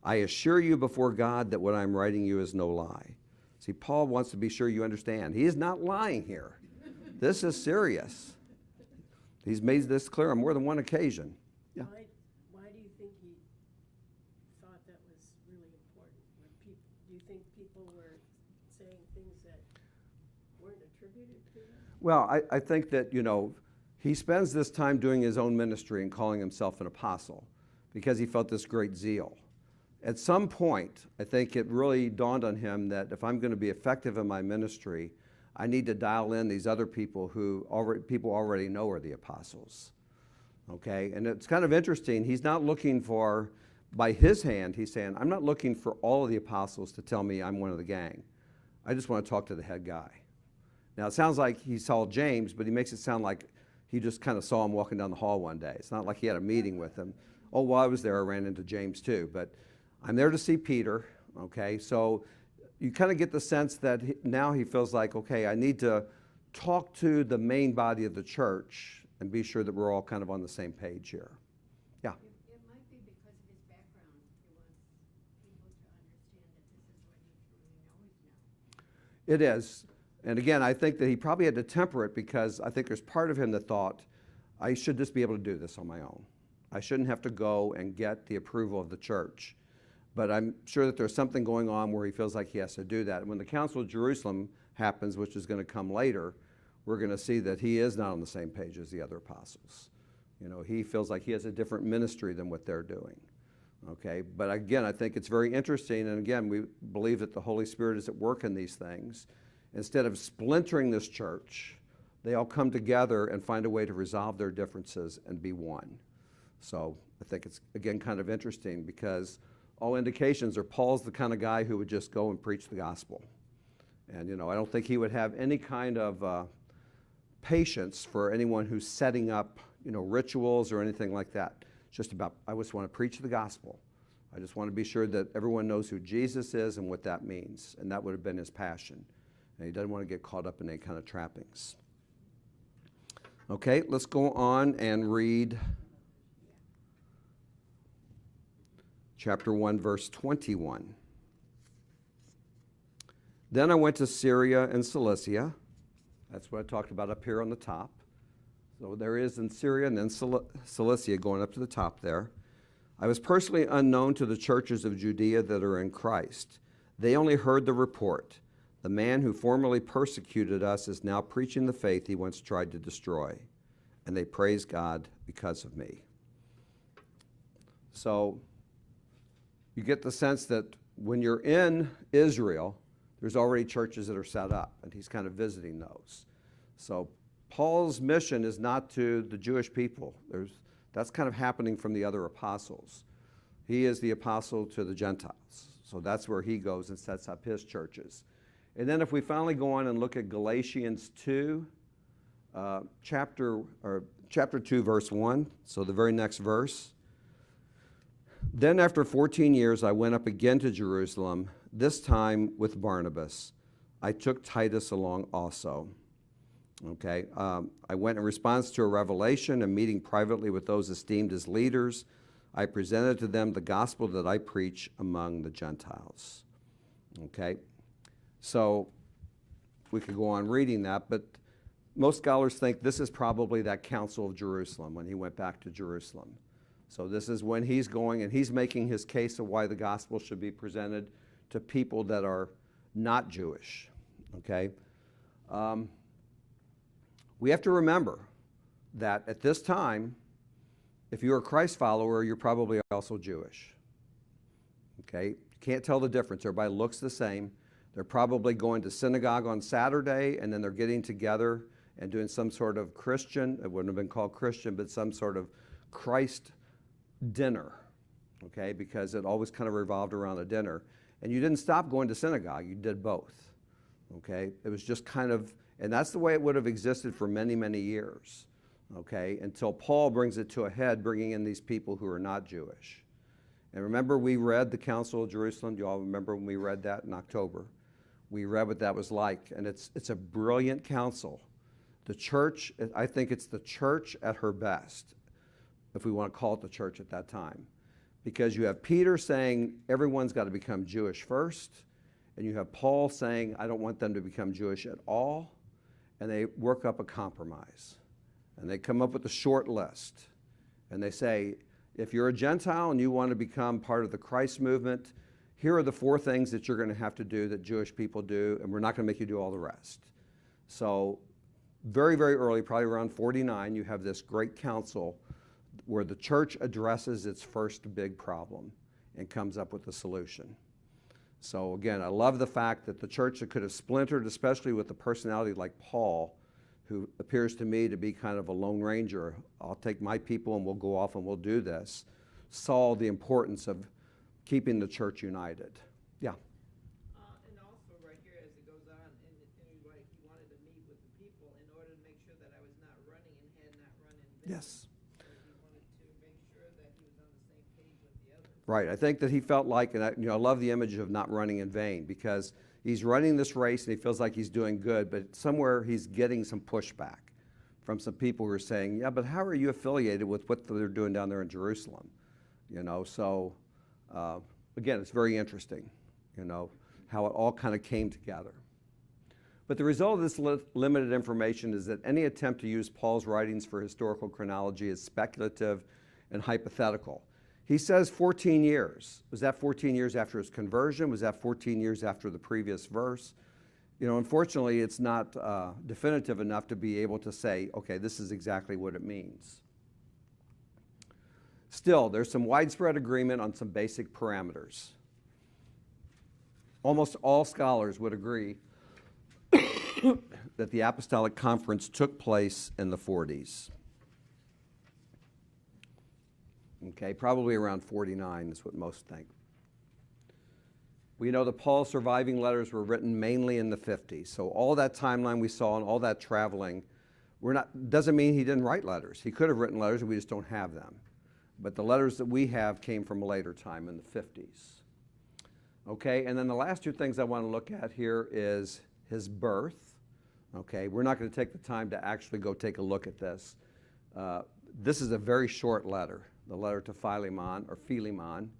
I assure you before God that what I'm writing you is no lie. See, Paul wants to be sure you understand. He is not lying here. This is serious. He's made this clear on more than one occasion. Yeah. Why do you think he thought that was really important? Do you think people were saying things that weren't attributed to him? Well, I think that, he spends this time doing his own ministry and calling himself an apostle because he felt this great zeal. At some point, I think it really dawned on him that if I'm going to be effective in my ministry, I need to dial in these other people who people already know are the apostles. Okay, and it's kind of interesting. He's not looking for, by his hand, he's saying, I'm not looking for all of the apostles to tell me I'm one of the gang. I just want to talk to the head guy. Now, it sounds like he saw James, but he makes it sound like he just kind of saw him walking down the hall one day. It's not like he had a meeting with him. Oh, while I was there, I ran into James too. But I'm there to see Peter, okay? So you kind of get the sense that now he feels like, okay, I need to talk to the main body of the church and be sure that we're all kind of on the same page here. Yeah? It might be because of his background. He wants people to understand that this is what he truly knows now. It is. And again, I think that he probably had to temper it because I think there's part of him that thought, I should just be able to do this on my own. I shouldn't have to go and get the approval of the church. But I'm sure that there's something going on where he feels like he has to do that. And when the Council of Jerusalem happens, which is going to come later, we're going to see that he is not on the same page as the other apostles. He feels like he has a different ministry than what they're doing. Okay, but again, I think it's very interesting, and again, we believe that the Holy Spirit is at work in these things. Instead of splintering this church, they all come together and find a way to resolve their differences and be one. So I think it's, again, kind of interesting because all indications are Paul's the kind of guy who would just go and preach the gospel. And, you know, I don't think he would have any kind of patience for anyone who's setting up, you know, rituals or anything like that. It's just about, I just want to preach the gospel. I just want to be sure that everyone knows who Jesus is and what that means. And that would have been his passion. And he doesn't want to get caught up in any kind of trappings. Okay, let's go on and read chapter 1, verse 21. Then I went to Syria and Cilicia. That's what I talked about up here on the top. So there is in Syria and then Cilicia going up to the top there. I was personally unknown to the churches of Judea that are in Christ. They only heard the report. The man who formerly persecuted us is now preaching the faith he once tried to destroy. And they praise God because of me. So you get the sense that when you're in Israel, there's already churches that are set up, and he's kind of visiting those. So Paul's mission is not to the Jewish people. That's kind of happening from the other apostles. He is the apostle to the Gentiles. So that's where he goes and sets up his churches. And then if we finally go on and look at Galatians 2, chapter 2, verse 1, so the very next verse. Then after 14 years, I went up again to Jerusalem, this time with Barnabas. I took Titus along also. Okay, I went in response to a revelation and meeting privately with those esteemed as leaders. I presented to them the gospel that I preach among the Gentiles. Okay, so we could go on reading that, but most scholars think this is probably that Council of Jerusalem when he went back to Jerusalem. So this is when he's going and he's making his case of why the gospel should be presented to people that are not Jewish. Okay, we have to remember that at this time, if you're a Christ follower, you're probably also Jewish. Okay, you can't tell the difference. Everybody looks the same. They're probably going to synagogue on Saturday, and then they're getting together and doing some sort of Christian, it wouldn't have been called Christian, but some sort of Christ dinner, okay, because it always kind of revolved around a dinner. And you didn't stop going to synagogue, you did both, okay? It was just kind of, and that's the way it would have existed for many, many years, okay, until Paul brings it to a head, bringing in these people who are not Jewish. And remember, we read the Council of Jerusalem. Do you all remember when we read that in October? We read what that was like, and it's a brilliant council. The church, I think it's the church at her best, if we want to call it the church at that time. Because you have Peter saying everyone's got to become Jewish first, and you have Paul saying, I don't want them to become Jewish at all, and they work up a compromise. And they come up with a short list, and they say, if you're a Gentile and you want to become part of the Christ movement, here are the 4 things that you're going to have to do that Jewish people do, and we're not going to make you do all the rest. So very, very early, probably around 49, you have this great council where the church addresses its first big problem and comes up with a solution. So again, I love the fact that the church that could have splintered, especially with a personality like Paul, who appears to me to be kind of a lone ranger, I'll take my people and we'll go off and we'll do this, saw the importance of keeping the church united. Yeah. And also right here as it goes on, and he wanted to meet with the people in order to make sure that I was not running and had not run in vain. Yes. So he wanted to make sure that he was on the same page with the others. Right. I think that he felt like, and I love the image of not running in vain, because he's running this race and he feels like he's doing good, but somewhere he's getting some pushback from some people who are saying, yeah, but how are you affiliated with what they're doing down there in Jerusalem? You know, so again, it's very interesting, you know, how it all kind of came together. But the result of this limited information is that any attempt to use Paul's writings for historical chronology is speculative and hypothetical. He says 14 years. Was that 14 years after his conversion? Was that 14 years after the previous verse? You know, unfortunately, it's not definitive enough to be able to say, okay, this is exactly what it means. Still, there's some widespread agreement on some basic parameters. Almost all scholars would agree that the Apostolic Conference took place in the 40s. Okay, probably around 49 is what most think. We know that Paul's surviving letters were written mainly in the 50s. So all that timeline we saw and all that traveling, doesn't mean he didn't write letters. He could have written letters and we just don't have them. But the letters that we have came from a later time in the 50s. Okay, and then the last two things I want to look at here is his birth. Okay, we're not going to take the time to actually go take a look at this. This is a very short letter, the letter to Philemon or Philemon.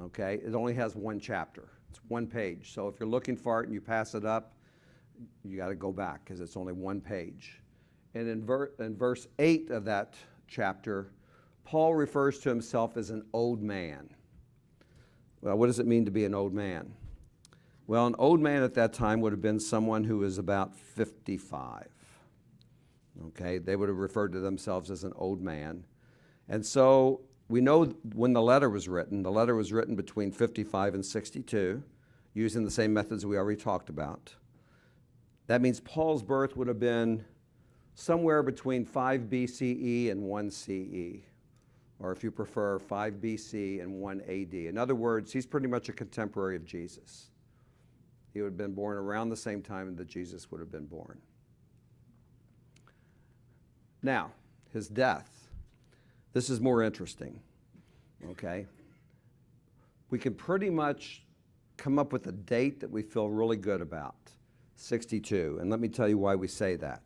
Okay, it only has one chapter. It's one page. So if you're looking for it and you pass it up, you got to go back because it's only one page. And in verse 8 of that chapter, Paul refers to himself as an old man. Well, what does it mean to be an old man? Well, an old man at that time would have been someone who was about 55. Okay, they would have referred to themselves as an old man. And so we know when the letter was written between 55 and 62, using the same methods we already talked about. That means Paul's birth would have been somewhere between 5 BCE and 1 CE, or if you prefer, 5 BC and 1 AD. In other words, he's pretty much a contemporary of Jesus. He would have been born around the same time that Jesus would have been born. Now, his death. This is more interesting, okay? We can pretty much come up with a date that we feel really good about, 62. And let me tell you why we say that.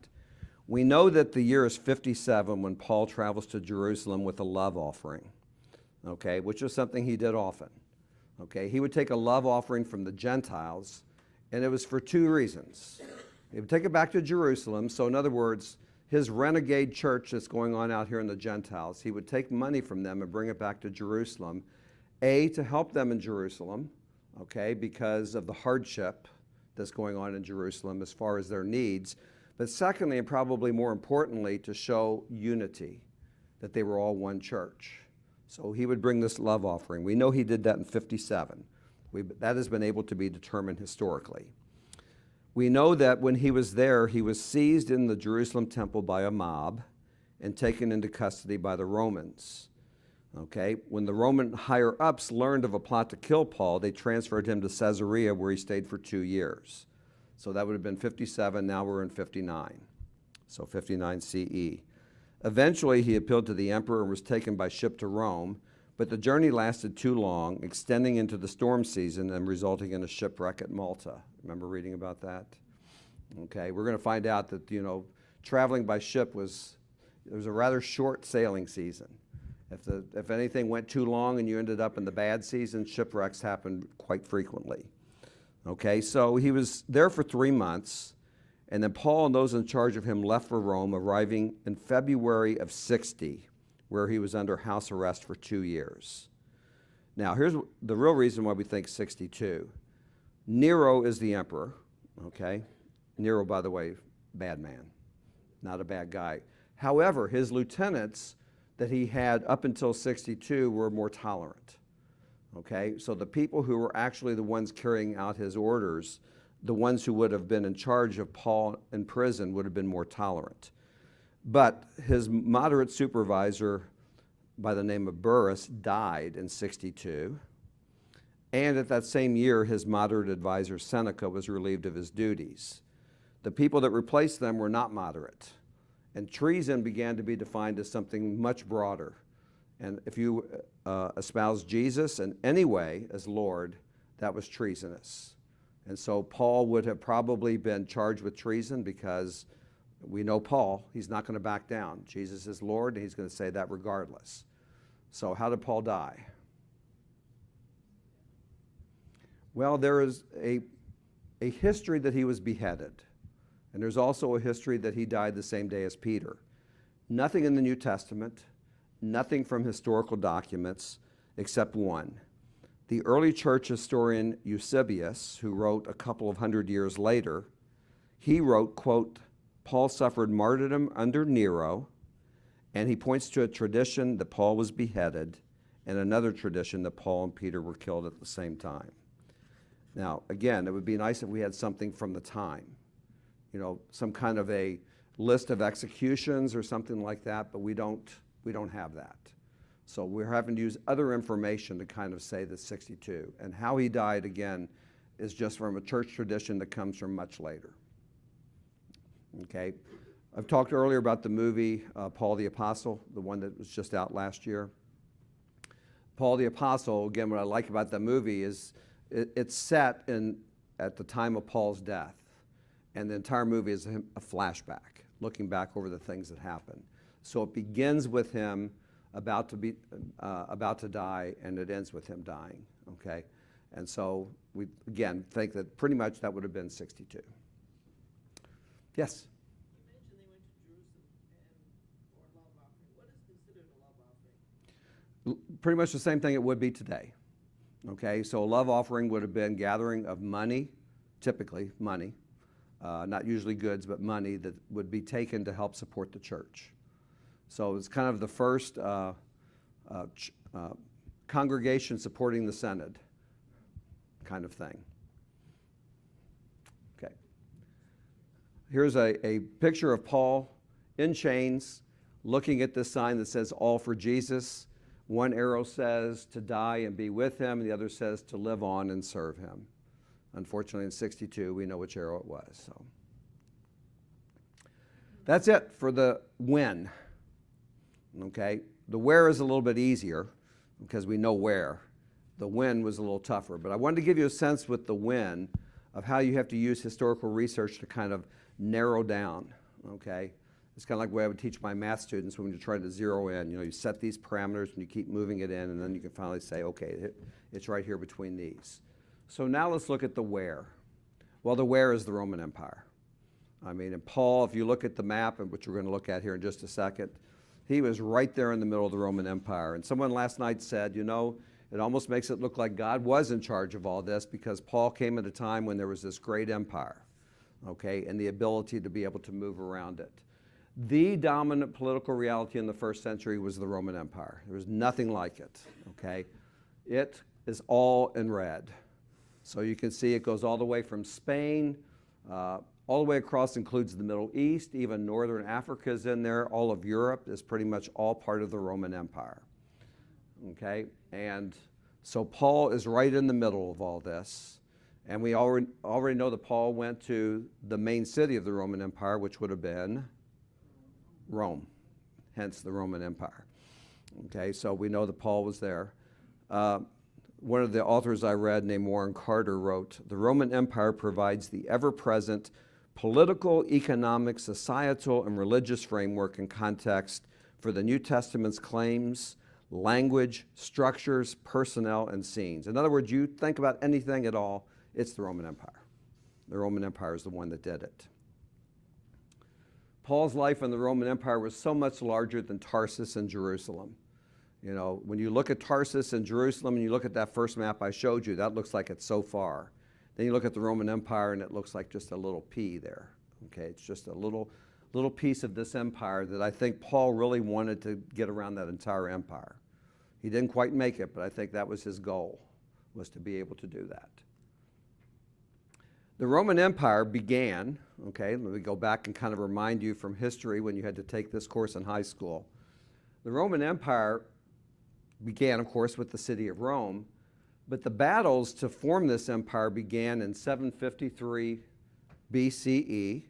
We know that the year is 57 when Paul travels to Jerusalem with a love offering, okay, which was something he did often. Okay, he would take a love offering from the Gentiles, and it was for two reasons. He would take it back to Jerusalem, so in other words, his renegade church that's going on out here in the Gentiles, he would take money from them and bring it back to Jerusalem, A, to help them in Jerusalem, okay, because of the hardship that's going on in Jerusalem as far as their needs, but secondly, and probably more importantly, to show unity, that they were all one church. So he would bring this love offering. We know he did that in 57. That has been able to be determined historically. We know that when he was there, he was seized in the Jerusalem temple by a mob and taken into custody by the Romans. Okay, when the Roman higher-ups learned of a plot to kill Paul, they transferred him to Caesarea, where he stayed for 2 years. So that would have been 57, now we're in 59. So 59 CE. Eventually, he appealed to the emperor and was taken by ship to Rome, but the journey lasted too long, extending into the storm season and resulting in a shipwreck at Malta. Remember reading about that? Okay, we're going to find out that, traveling by ship was a rather short sailing season. If anything went too long and you ended up in the bad season, shipwrecks happened quite frequently. Okay, so he was there for 3 months, and then Paul and those in charge of him left for Rome, arriving in February of 60, where he was under house arrest for 2 years. Now, here's the real reason why we think 62. Nero is the emperor, okay? Nero, by the way, bad man, not a bad guy. However, his lieutenants that he had up until 62 were more tolerant, okay? So the people who were actually the ones carrying out his orders, the ones who would have been in charge of Paul in prison, would have been more tolerant. But his moderate supervisor by the name of Burrus died in 62. And at that same year, his moderate advisor Seneca was relieved of his duties. The people that replaced them were not moderate. And treason began to be defined as something much broader. And if you espouse Jesus in any way as Lord, that was treasonous. And so Paul would have probably been charged with treason because we know Paul, he's not going to back down. Jesus is Lord, and he's going to say that regardless. So how did Paul die? Well, there is a history that he was beheaded. And there's also a history that he died the same day as Peter. Nothing in the New Testament, nothing from historical documents, except one. The early church historian Eusebius, who wrote a couple of hundred years later, he wrote, quote, Paul suffered martyrdom under Nero, And he points to a tradition that Paul was beheaded and another tradition that Paul and Peter were killed at the same time. Now, again, it would be nice if we had something from the time, you know, some kind of a list of executions or something like that, but we don't have that. So we're having to use other information to kind of say the 62. And how he died, again, is just from a church tradition that comes from much later. Okay? I've talked earlier about the movie Paul the Apostle, the one that was just out last year. Paul the Apostle, again, what I like about that movie is it's set at the time of Paul's death. And the entire movie is a flashback, looking back over the things that happened. So it begins with him about to die, and it ends with him dying, okay? And so we, again, think that pretty much that would have been 62. Yes? You mentioned they went to Jerusalem and for a love offering. What is considered a love offering? Pretty much the same thing it would be today, okay? So a love offering would have been gathering of money, typically money, not usually goods, but money that would be taken to help support the church. So it's kind of the first congregation supporting the synod kind of thing. Okay. Here's a picture of Paul in chains looking at this sign that says all for Jesus. One arrow says to die and be with him, and the other says to live on and serve him. Unfortunately, in 62, we know which arrow it was. So that's it for the when. Okay, the where is a little bit easier because we know where. The when was a little tougher, but I wanted to give you a sense with the when of how you have to use historical research to kind of narrow down, okay? It's kind of like the way I would teach my math students when you're trying to zero in. You know, you set these parameters and you keep moving it in, and then you can finally say, okay, it's right here between these. So now let's look at the where. Well, the where is the Roman Empire. I mean, and Paul, if you look at the map, and which we're going to look at here in just a second, he was right there in the middle of the Roman Empire. And someone last night said, you know, it almost makes it look like God was in charge of all this because Paul came at a time when there was this great empire, okay, and the ability to be able to move around it. The dominant political reality in the first century was the Roman Empire. There was nothing like it, okay? It is all in red. So you can see it goes all the way from Spain, all the way across, includes the Middle East, even Northern Africa is in there. All of Europe is pretty much all part of the Roman Empire, okay? And so Paul is right in the middle of all this. And we already know that Paul went to the main city of the Roman Empire, which would have been Rome, hence the Roman Empire. Okay, so we know that Paul was there. One of the authors I read, named Warren Carter, wrote, "The Roman Empire provides the ever-present political, economic, societal, and religious framework and context for the New Testament's claims, language, structures, personnel, and scenes." In other words, you think about anything at all, it's the Roman Empire. The Roman Empire is the one that did it. Paul's life in the Roman Empire was so much larger than Tarsus and Jerusalem. You know, when you look at Tarsus and Jerusalem and you look at that first map I showed you, that looks like it's so far. Then you look at the Roman Empire and it looks like just a little pea there. Okay, it's just a little piece of this empire that I think Paul really wanted to get around that entire empire. He didn't quite make it, but I think that was his goal, was to be able to do that. The Roman Empire began, okay, let me go back and kind of remind you from history when you had to take this course in high school. The Roman Empire began, of course, with the city of Rome, but the battles to form this empire began in 753 BCE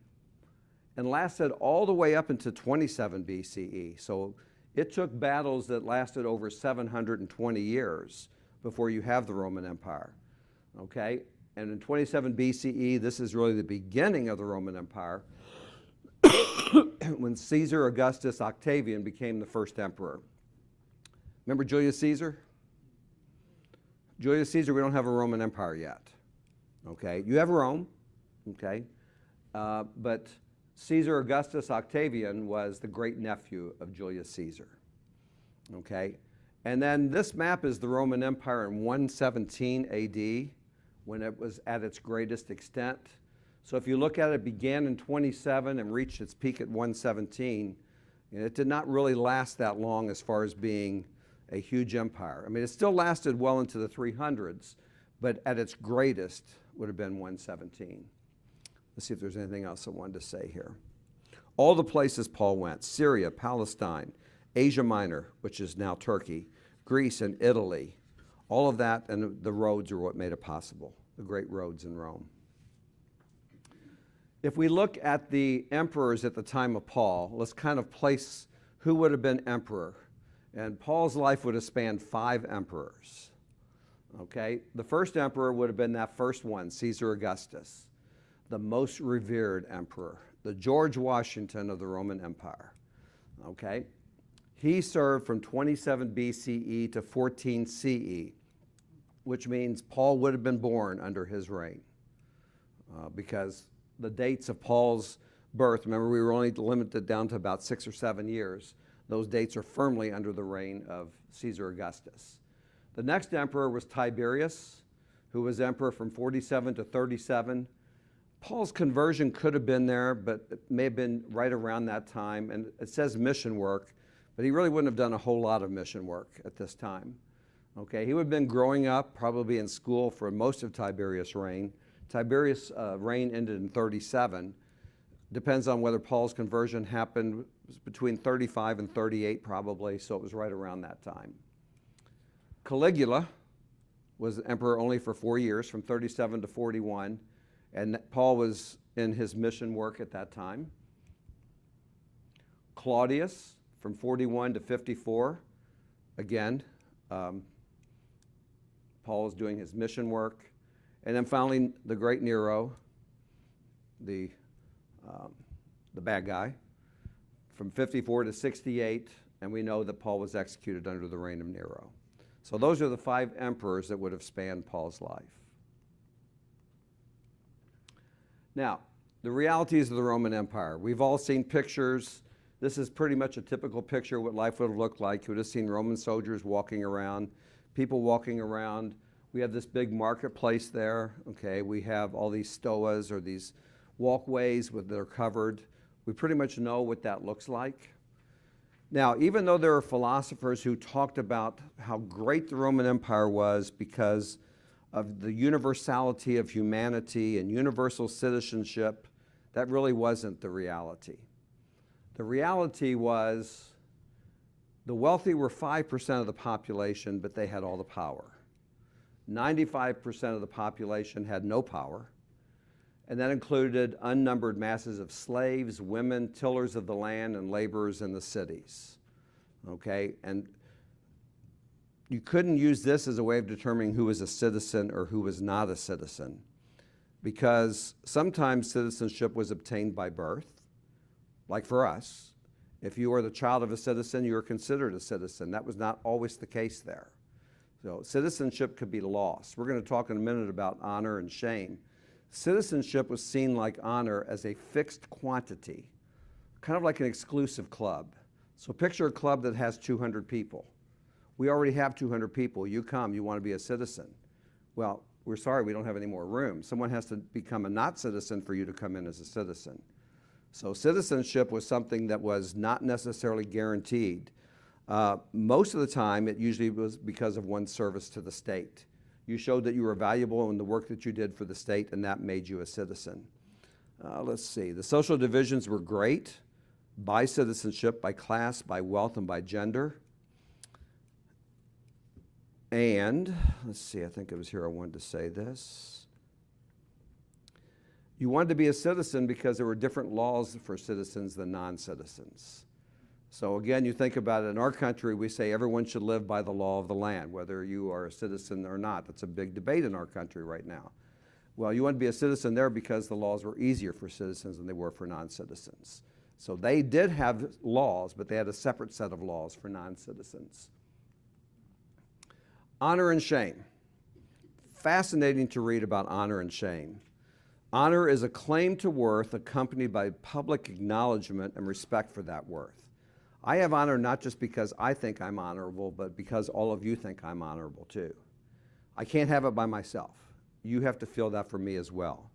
and lasted all the way up into 27 BCE. So it took battles that lasted over 720 years before you have the Roman Empire, okay? And in 27 BCE, this is really the beginning of the Roman Empire, when Caesar Augustus Octavian became the first emperor. Remember Julius Caesar? Julius Caesar, we don't have a Roman Empire yet, okay? You have Rome, okay? But Caesar Augustus Octavian was the great nephew of Julius Caesar, okay? And then this map is the Roman Empire in 117 AD, when it was at its greatest extent. So if you look at it, it began in 27 and reached its peak at 117. And it did not really last that long as far as being a huge empire. I mean, it still lasted well into the 300s, but at its greatest would have been 117. Let's see if there's anything else I wanted to say here. All the places Paul went, Syria, Palestine, Asia Minor, which is now Turkey, Greece and Italy, all of that and the roads are what made it possible, the great roads in Rome. If we look at the emperors at the time of Paul, let's kind of place who would have been emperor. And Paul's life would have spanned 5 emperors. Okay, the first emperor would have been that first one, Caesar Augustus, the most revered emperor, the George Washington of the Roman Empire. Okay, he served from 27 BCE to 14 CE, which means Paul would have been born under his reign because the dates of Paul's birth, remember we were only limited down to about 6 or 7 years. Those dates are firmly under the reign of Caesar Augustus. The next emperor was Tiberius, who was emperor from 47 to 37. Paul's conversion could have been there, but it may have been right around that time. And it says mission work, but he really wouldn't have done a whole lot of mission work at this time. Okay, he would have been growing up, probably in school for most of Tiberius' reign. Tiberius' reign ended in 37. Depends on whether Paul's conversion happened between 35 and 38 probably, so it was right around that time. Caligula was emperor only for 4 years, from 37 to 41, and Paul was in his mission work at that time. Claudius, from 41 to 54, again, Paul was doing his mission work. And then finally, the great Nero, the bad guy, from 54 to 68, and we know that Paul was executed under the reign of Nero. So those are the 5 emperors that would have spanned Paul's life. Now, the realities of the Roman Empire. We've all seen pictures. This is pretty much a typical picture of what life would have looked like. You would have seen Roman soldiers walking around, people walking around. We have this big marketplace there, okay? We have all these stoas or these walkways that are covered. We pretty much know what that looks like. Now, even though there are philosophers who talked about how great the Roman Empire was because of the universality of humanity and universal citizenship, that really wasn't the reality. The reality was the wealthy were 5% of the population, but they had all the power. 95% of the population had no power, and that included unnumbered masses of slaves, women, tillers of the land, and laborers in the cities. Okay, and you couldn't use this as a way of determining who was a citizen or who was not a citizen, because sometimes citizenship was obtained by birth, like for us. If you were the child of a citizen, you were considered a citizen. That was not always the case there. So citizenship could be lost. We're going to talk in a minute about honor and shame. Citizenship was seen like honor as a fixed quantity, kind of like an exclusive club. So picture a club that has 200 people. We already have 200 people. You come, you want to be a citizen. Well, we're sorry, we don't have any more room. Someone has to become a not citizen for you to come in as a citizen. So citizenship was something that was not necessarily guaranteed. Most of the time, it usually was because of one's service to the state. You showed that you were valuable in the work that you did for the state, and that made you a citizen. Let's see. The social divisions were great by citizenship, by class, by wealth, and by gender. And, let's see, I think it was here I wanted to say this. You wanted to be a citizen because there were different laws for citizens than non-citizens. So again, you think about it, in our country, we say everyone should live by the law of the land, whether you are a citizen or not. That's a big debate in our country right now. Well, you want to be a citizen there because the laws were easier for citizens than they were for non-citizens. So they did have laws, but they had a separate set of laws for non-citizens. Honor and shame. Fascinating to read about honor and shame. Honor is a claim to worth accompanied by public acknowledgement and respect for that worth. I have honor not just because I think I'm honorable, but because all of you think I'm honorable too. I can't have it by myself. You have to feel that for me as well.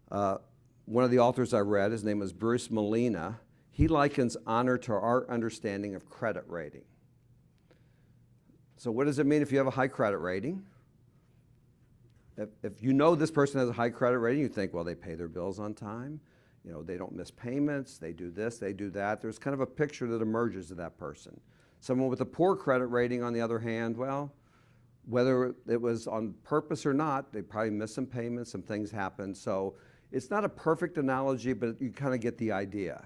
One of the authors I read, his name was Bruce Molina. He likens honor to our understanding of credit rating. So what does it mean if you have a high credit rating? If you know this person has a high credit rating, you think, well, they pay their bills on time. You know, they don't miss payments. They do this, they do that. There's kind of a picture that emerges of that person. Someone with a poor credit rating, on the other hand, well, whether it was on purpose or not, they probably missed some payments, some things happened. So it's not a perfect analogy, but you kind of get the idea,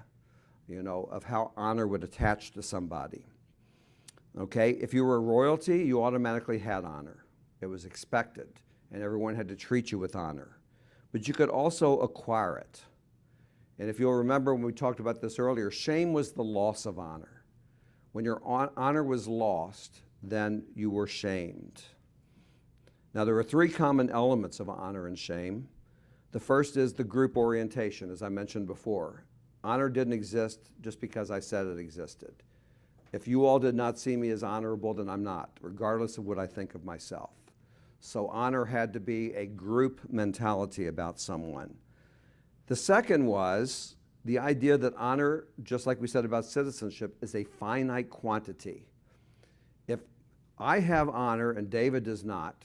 you know, of how honor would attach to somebody. Okay, if you were royalty, you automatically had honor. It was expected, and everyone had to treat you with honor. But you could also acquire it. And if you'll remember when we talked about this earlier, shame was the loss of honor. When your honor was lost, then you were shamed. Now, there are three common elements of honor and shame. The first is the group orientation, as I mentioned before. Honor didn't exist just because I said it existed. If you all did not see me as honorable, then I'm not, regardless of what I think of myself. So honor had to be a group mentality about someone. The second was the idea that honor, just like we said about citizenship, is a finite quantity. If I have honor and David does not,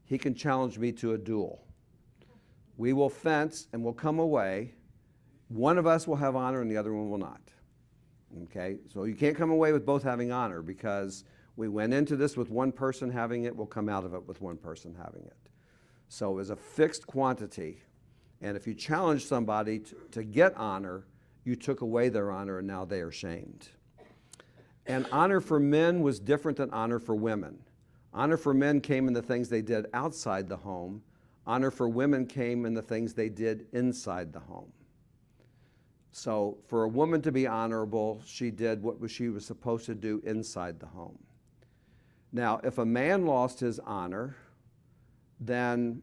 he can challenge me to a duel. We will fence and we'll come away. One of us will have honor and the other one will not. Okay, so you can't come away with both having honor, because we went into this with one person having it, we'll come out of it with one person having it. So it was a fixed quantity, and if you challenge somebody to get honor, you took away their honor and now they are shamed. And honor for men was different than honor for women. Honor for men came in the things they did outside the home. Honor for women came in the things they did inside the home. So for a woman to be honorable, she did what she was supposed to do inside the home. Now, if a man lost his honor, then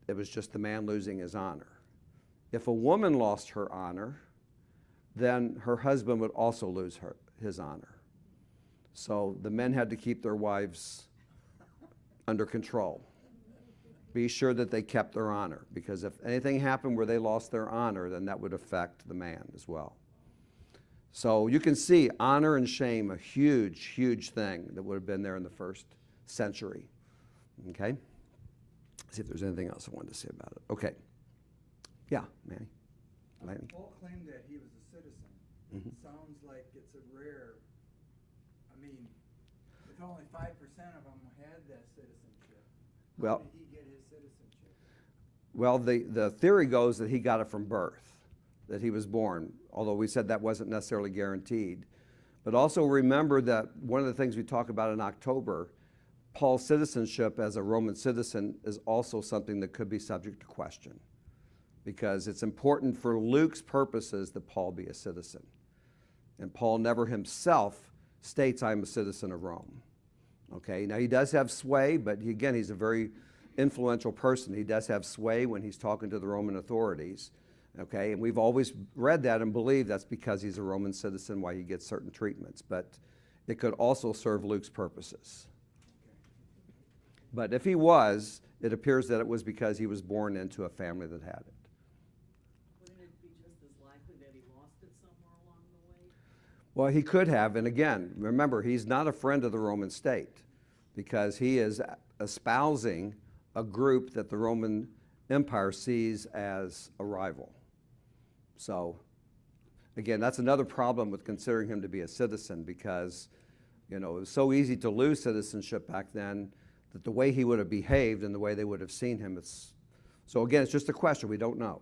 it was just the man losing his honor. If a woman lost her honor, then her husband would also lose his honor. So the men had to keep their wives under control. Be sure that they kept their honor, because if anything happened where they lost their honor, then that would affect the man as well. So you can see honor and shame, a huge, huge thing that would have been there in the first century. Okay? See if there's anything else I wanted to say about it. Okay. Yeah, Manny. Lanny. Paul claimed that he was a citizen. Mhm. Sounds like it's a rare, I mean, if only 5% of them had that citizenship, Well- how did he get his citizenship? Well, the theory goes that he got it from birth, that he was born, although we said that wasn't necessarily guaranteed. But also remember that one of the things we talk about in October, Paul's citizenship as a Roman citizen is also something that could be subject to question, because it's important for Luke's purposes that Paul be a citizen. And Paul never himself states, I'm a citizen of Rome. Okay, now he does have sway, but again, he's a very influential person. He does have sway when he's talking to the Roman authorities. Okay, and we've always read that and believed that's because he's a Roman citizen, why he gets certain treatments. But it could also serve Luke's purposes. But if he was, it appears that it was because he was born into a family that had it. Wouldn't it be just as likely that he lost it somewhere along the way? Well, he could have, and again, remember, he's not a friend of the Roman state, because he is espousing a group that the Roman Empire sees as a rival. So, again, that's another problem with considering him to be a citizen, because, you know, it was so easy to lose citizenship back then that the way he would have behaved and the way they would have seen him, so again, it's just a question, we don't know.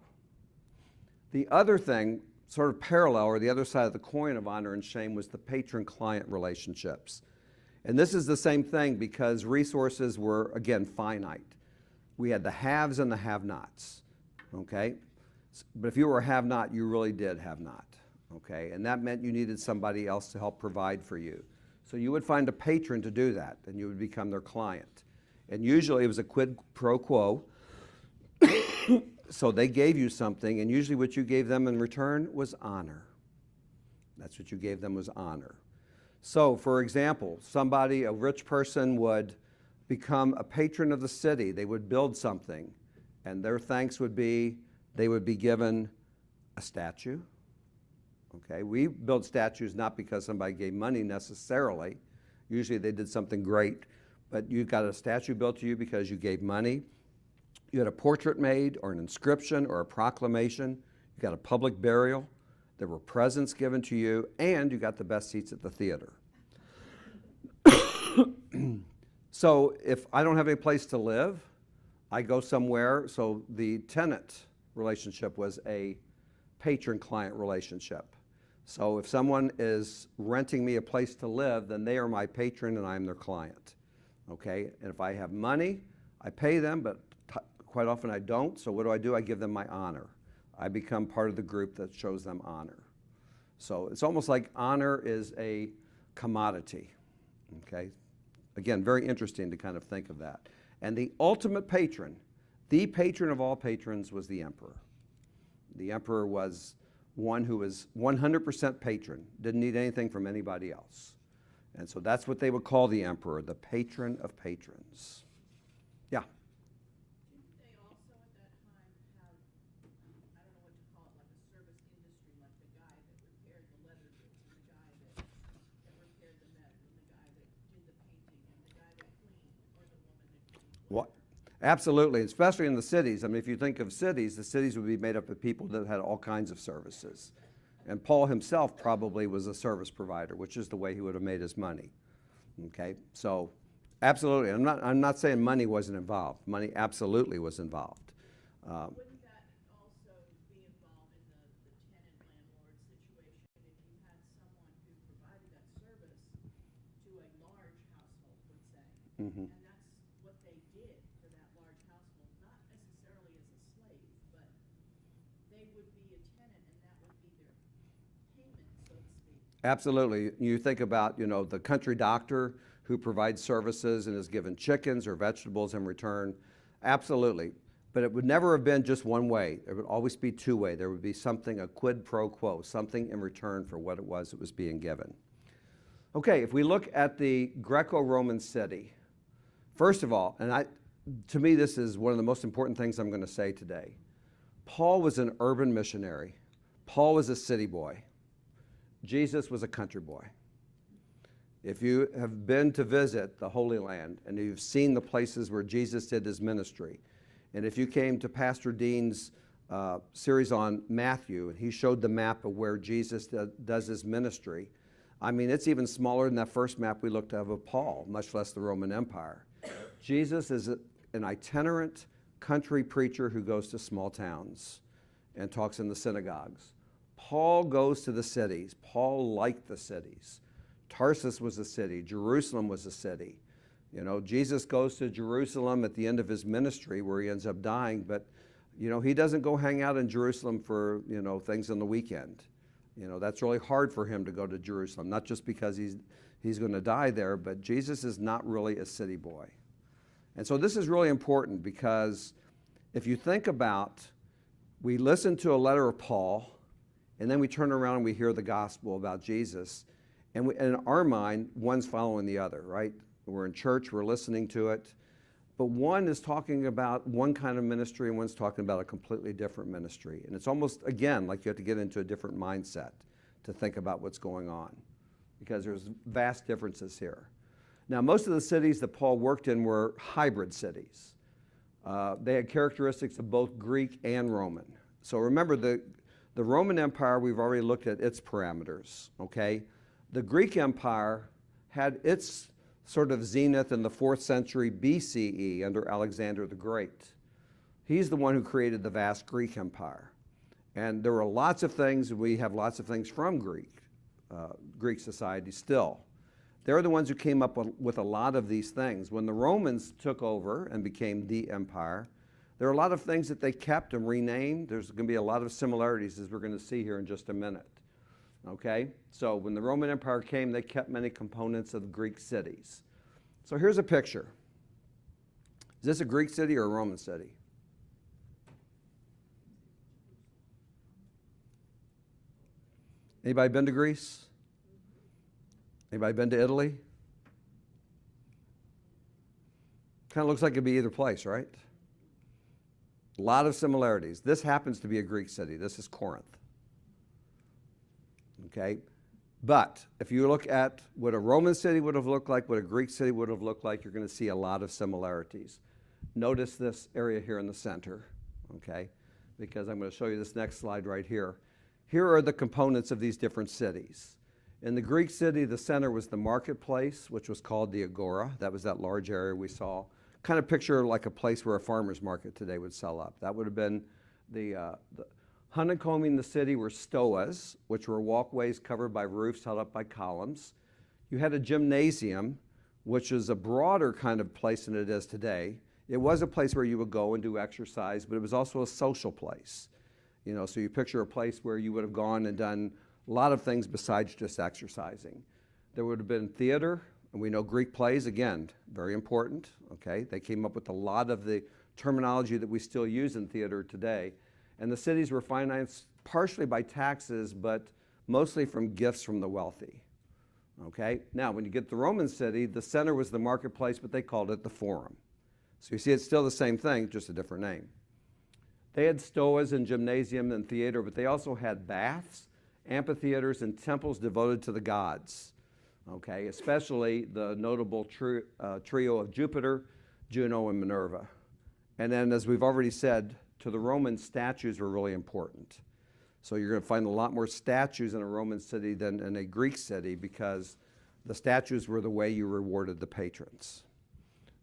The other thing, sort of parallel, or the other side of the coin of honor and shame, was the patron-client relationships. And this is the same thing, because resources were, again, finite. We had the haves and the have-nots, okay? But if you were a have-not, you really did have not, okay? And that meant you needed somebody else to help provide for you. So you would find a patron to do that, and you would become their client. And usually it was a quid pro quo. So they gave you something, and usually what you gave them in return was honor. That's what you gave them, was honor. So, for example, somebody, a rich person, would become a patron of the city. They would build something, and their thanks would be they would be given a statue, Okay, we build statues not because somebody gave money necessarily. Usually they did something great, but you got a statue built to you because you gave money. You had a portrait made or an inscription or a proclamation. You got a public burial. There were presents given to you, and you got the best seats at the theater. So if I don't have any place to live, I go somewhere. So the tenant relationship was a patron-client relationship. So if someone is renting me a place to live, then they are my patron and I'm their client. Okay, and if I have money, I pay them, but quite often I don't. So what do? I give them my honor. I become part of the group that shows them honor. So it's almost like honor is a commodity. Okay, again, very interesting to kind of think of that. And the ultimate patron, the patron of all patrons, was the emperor. The emperor was one who was 100% patron, didn't need anything from anybody else. And so that's what they would call the emperor, the patron of patrons. Yeah. Didn't they also at that time have, I don't know what you call it, like a service industry, like the guy that repaired the leather goods, and the guy that repaired the metal, and the guy that did the painting, and the guy that cleaned, or the woman that cleaned? What? Absolutely, especially in the cities. I mean, if you think of cities, the cities would be made up of people that had all kinds of services. And Paul himself probably was a service provider, which is the way he would have made his money. Okay, so absolutely. I'm not saying money wasn't involved. Money absolutely was involved. Wouldn't that also be involved in the tenant-landlord situation if you had someone who provided that service to a large household, let's say? Mhm. And that's what they did for that large household, not necessarily as a slave, but they would be a tenant and that would be their payment, so to speak. Absolutely. You think about, the country doctor who provides services and is given chickens or vegetables in return. Absolutely. But it would never have been just one way. It would always be two-way. There would be something, a quid pro quo, something in return for what it was that was being given. Okay, if we look at the Greco-Roman city, first of all, and to me this is one of the most important things I'm going to say today. Paul was an urban missionary. Paul was a city boy. Jesus was a country boy. If you have been to visit the Holy Land and you've seen the places where Jesus did his ministry, and if you came to Pastor Dean's series on Matthew, and he showed the map of where Jesus does his ministry, I mean, it's even smaller than that first map we looked at of Paul, much less the Roman Empire. Jesus is an itinerant country preacher who goes to small towns and talks in the synagogues. Paul goes to the cities. Paul liked the cities. Tarsus was a city. Jerusalem was a city. Jesus goes to Jerusalem at the end of his ministry where he ends up dying, but, he doesn't go hang out in Jerusalem for, things on the weekend. That's really hard for him to go to Jerusalem, not just because he's going to die there, but Jesus is not really a city boy. And so this is really important because if you think about, we listen to a letter of Paul, and then we turn around and we hear the gospel about Jesus, and in our mind, one's following the other, right? We're in church, we're listening to it, but one is talking about one kind of ministry and one's talking about a completely different ministry. And it's almost, again, like you have to get into a different mindset to think about what's going on because there's vast differences here. Now, most of the cities that Paul worked in were hybrid cities. They had characteristics of both Greek and Roman. So remember, the Roman Empire, we've already looked at its parameters, okay? The Greek Empire had its sort of zenith in the 4th century BCE under Alexander the Great. He's the one who created the vast Greek Empire. And there were lots of things, we have lots of things from Greek society still. They're the ones who came up with a lot of these things. When the Romans took over and became the empire, there are a lot of things that they kept and renamed. There's going to be a lot of similarities, as we're going to see here in just a minute. Okay? So when the Roman Empire came, they kept many components of Greek cities. So here's a picture. Is this a Greek city or a Roman city? Anybody been to Greece? Anybody been to Italy? Kind of looks like it'd be either place, right? A lot of similarities. This happens to be a Greek city. This is Corinth. okay? But if you look at what a Roman city would have looked like, what a Greek city would have looked like, you're going to see a lot of similarities. Notice this area here in the center, okay? Because I'm going to show you this next slide right here. Here are the components of these different cities. In the Greek city, the center was the marketplace, which was called the agora. That was that large area we saw. Kind of picture like a place where a farmer's market today would sell up. That would have been the honeycombing the city were stoas, which were walkways covered by roofs held up by columns. You had a gymnasium, which is a broader kind of place than it is today. It was a place where you would go and do exercise, but it was also a social place. You know, so you picture a place where you would have gone and done a lot of things besides just exercising. There would have been theater, and we know Greek plays, again, very important, okay? They came up with a lot of the terminology that we still use in theater today. And the cities were financed partially by taxes, but mostly from gifts from the wealthy, okay? Now, when you get to the Roman city, the center was the marketplace, but they called it the forum. So you see it's still the same thing, just a different name. They had stoas and gymnasium and theater, but they also had baths, amphitheaters, and temples devoted to the gods, okay? Especially the notable trio of Jupiter, Juno, and Minerva. And then, as we've already said, to the Romans, statues were really important. So you're going to find a lot more statues in a Roman city than in a Greek city because the statues were the way you rewarded the patrons.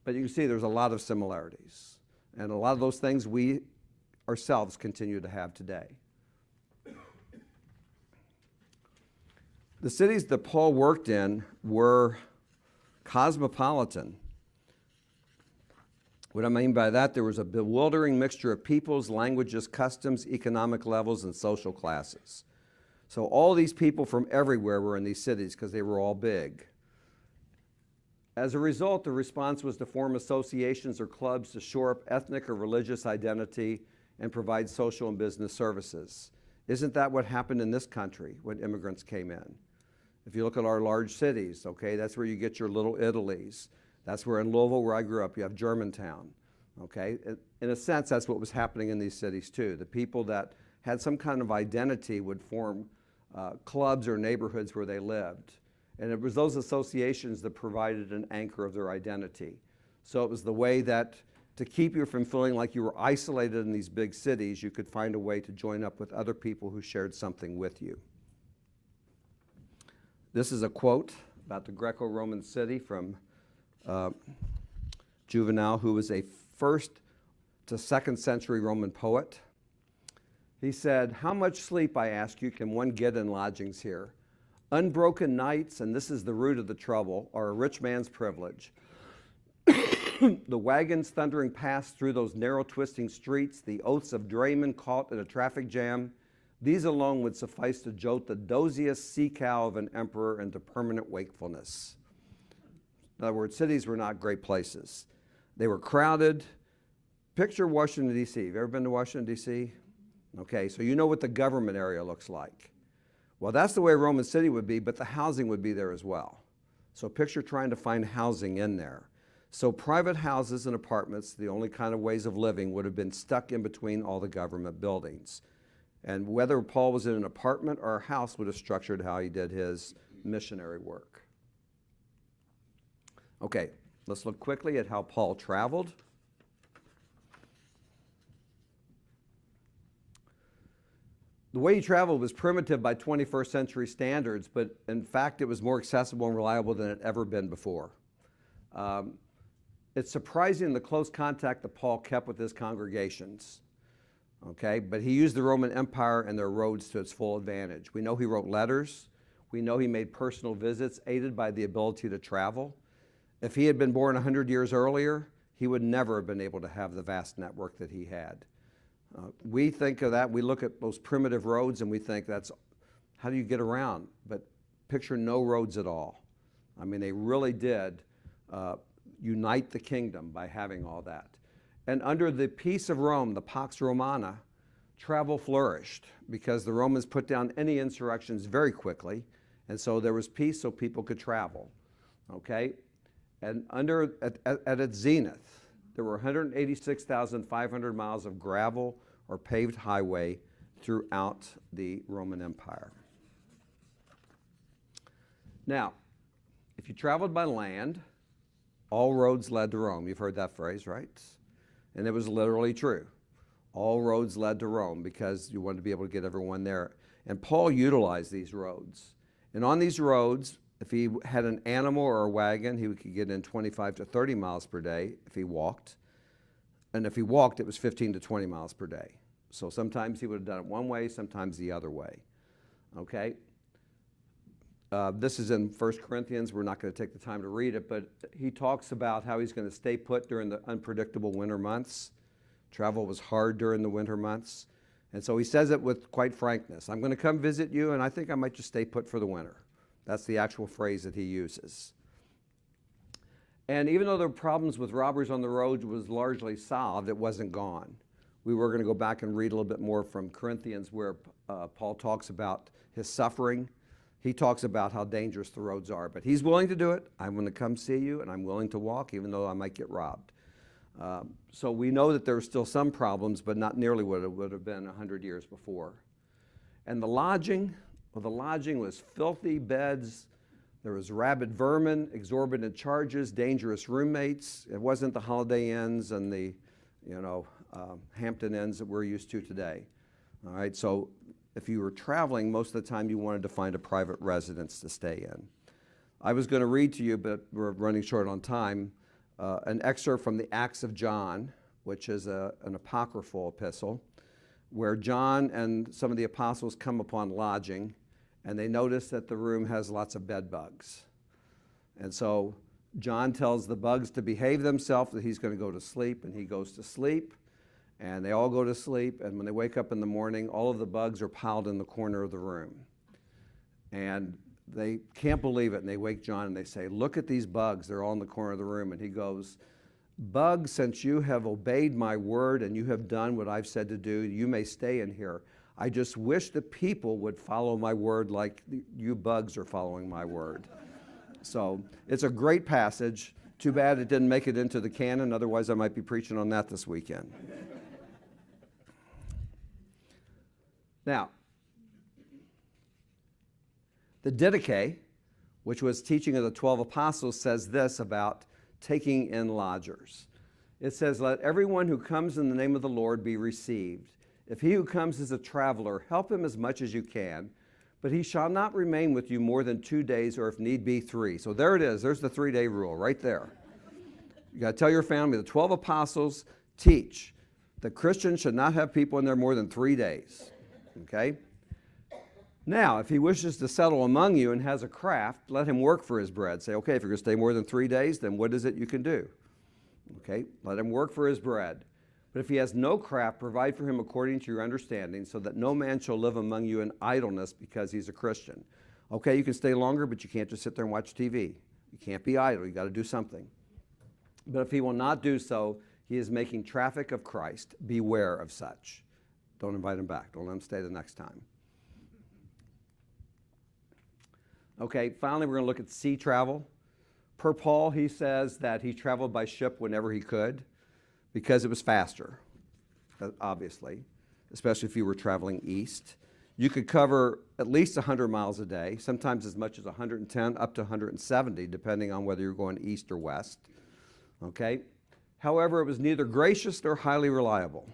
But you can see there's a lot of similarities. And a lot of those things we ourselves continue to have today. The cities that Paul worked in were cosmopolitan. What I mean by that, there was a bewildering mixture of peoples, languages, customs, economic levels, and social classes. So all these people from everywhere were in these cities because they were all big. As a result, the response was to form associations or clubs to shore up ethnic or religious identity and provide social and business services. Isn't that what happened in this country when immigrants came in? If you look at our large cities, okay, that's where you get your little Italys. That's where in Louisville, where I grew up, you have Germantown, okay? In a sense, that's what was happening in these cities too. The people that had some kind of identity would form clubs or neighborhoods where they lived. And it was those associations that provided an anchor of their identity. So it was the way that to keep you from feeling like you were isolated in these big cities, you could find a way to join up with other people who shared something with you. This is a quote about the Greco-Roman city from Juvenal, who was a 1st to 2nd century Roman poet. He said, "How much sleep, I ask you, can one get in lodgings here? Unbroken nights, and this is the root of the trouble, are a rich man's privilege. The wagons thundering past through those narrow twisting streets, the oaths of draymen caught in a traffic jam, these alone would suffice to jolt the doziest sea cow of an emperor into permanent wakefulness." In other words, cities were not great places. They were crowded. Picture Washington, D.C. Have you ever been to Washington, D.C.? Okay, so you know what the government area looks like. Well, that's the way a Roman city would be, but the housing would be there as well. So picture trying to find housing in there. So private houses and apartments, the only kind of ways of living, would have been stuck in between all the government buildings. And whether Paul was in an apartment or a house would have structured how he did his missionary work. Okay, let's look quickly at how Paul traveled. The way he traveled was primitive by 21st century standards, but in fact it was more accessible and reliable than it had ever been before. It's surprising the close contact that Paul kept with his congregations. Okay, but he used the Roman Empire and their roads to its full advantage. We know he wrote letters. We know he made personal visits aided by the ability to travel. If he had been born 100 years earlier, he would never have been able to have the vast network that he had. We think of that, we look at those primitive roads and we think that's, how do you get around? But picture no roads at all. I mean, they really did unite the kingdom by having all that. And under the peace of Rome, the Pax Romana, travel flourished because the Romans put down any insurrections very quickly. And so there was peace so people could travel, okay? And at its zenith, there were 186,500 miles of gravel or paved highway throughout the Roman Empire. Now, if you traveled by land, all roads led to Rome. You've heard that phrase, right? And it was literally true. All roads led to Rome because you wanted to be able to get everyone there. And Paul utilized these roads. And on these roads, if he had an animal or a wagon, he could get in 25 to 30 miles per day if he walked. And if he walked, it was 15 to 20 miles per day. So sometimes he would have done it one way, sometimes the other way. Okay? This is in 1 Corinthians. We're not going to take the time to read it, but he talks about how he's going to stay put during the unpredictable winter months. Travel was hard during the winter months. And so he says it with quite frankness. I'm going to come visit you, and I think I might just stay put for the winter. That's the actual phrase that he uses. And even though the problems with robbers on the road was largely solved, it wasn't gone. We were going to go back and read a little bit more from Corinthians where Paul talks about his suffering. He talks about how dangerous the roads are, but he's willing to do it. I'm going to come see you, and I'm willing to walk, even though I might get robbed. So we know that there are still some problems, but not nearly what it would have been 100 years before. And the lodging, well, the lodging was filthy beds. There was rabid vermin, exorbitant charges, dangerous roommates. It wasn't the Holiday Inns and the, Hampton Inns that we're used to today. All right, so if you were traveling, most of the time you wanted to find a private residence to stay in. I was going to read to you, but we're running short on time, an excerpt from the Acts of John, which is an apocryphal epistle, where John and some of the apostles come upon lodging, and they notice that the room has lots of bed bugs. And so John tells the bugs to behave themselves, that he's going to go to sleep, and he goes to sleep, and they all go to sleep, and when they wake up in the morning, all of the bugs are piled in the corner of the room. And they can't believe it, and they wake John and they say, "Look at these bugs, they're all in the corner of the room." And he goes, "Bugs, since you have obeyed my word and you have done what I've said to do, you may stay in here. I just wish the people would follow my word like you bugs are following my word." So it's a great passage. Too bad it didn't make it into the canon, otherwise I might be preaching on that this weekend. Now, the Didache, which was teaching of the 12 apostles, says this about taking in lodgers. It says, "Let everyone who comes in the name of the Lord be received. If he who comes is a traveler, help him as much as you can, but he shall not remain with you more than 2 days, or if need be, 3. So there it is. There's the 3-day rule right there. You got to tell your family the 12 apostles teach that Christians should not have people in there more than 3 days. Okay? Now, if he wishes to settle among you and has a craft, let him work for his bread. Say, okay, if you're going to stay more than 3 days, then what is it you can do? Okay, let him work for his bread. But if he has no craft, provide for him according to your understanding, so that no man shall live among you in idleness because he's a Christian. Okay, you can stay longer, but you can't just sit there and watch TV. You can't be idle. You got to do something. But if he will not do so, he is making traffic of Christ. Beware of such. Don't invite him back. Don't let him stay the next time. Okay, finally we're going to look at sea travel. Per Paul, he says that he traveled by ship whenever he could because it was faster, obviously, especially if you were traveling east. You could cover at least 100 miles a day, sometimes as much as 110 up to 170, depending on whether you're going east or west. Okay? However, it was neither gracious nor highly reliable.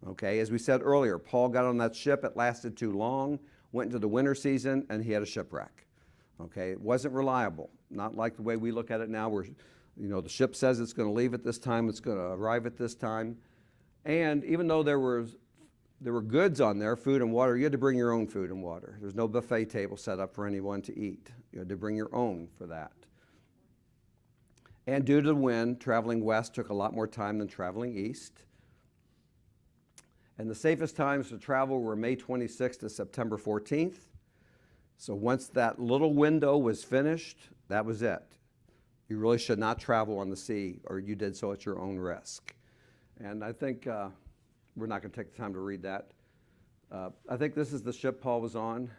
Okay, as we said earlier, Paul got on that ship, it lasted too long, went into the winter season, and he had a shipwreck. Okay, it wasn't reliable, not like the way we look at it now where, the ship says it's going to leave at this time, it's going to arrive at this time. And even though there were goods on there, food and water, you had to bring your own food and water. There's no buffet table set up for anyone to eat. You had to bring your own for that. And due to the wind, traveling west took a lot more time than traveling east. And the safest times to travel were May 26th to September 14th. So once that little window was finished, that was it. You really should not travel on the sea, or you did so at your own risk. And I think we're not going to take the time to read that. I think this is the ship Paul was on.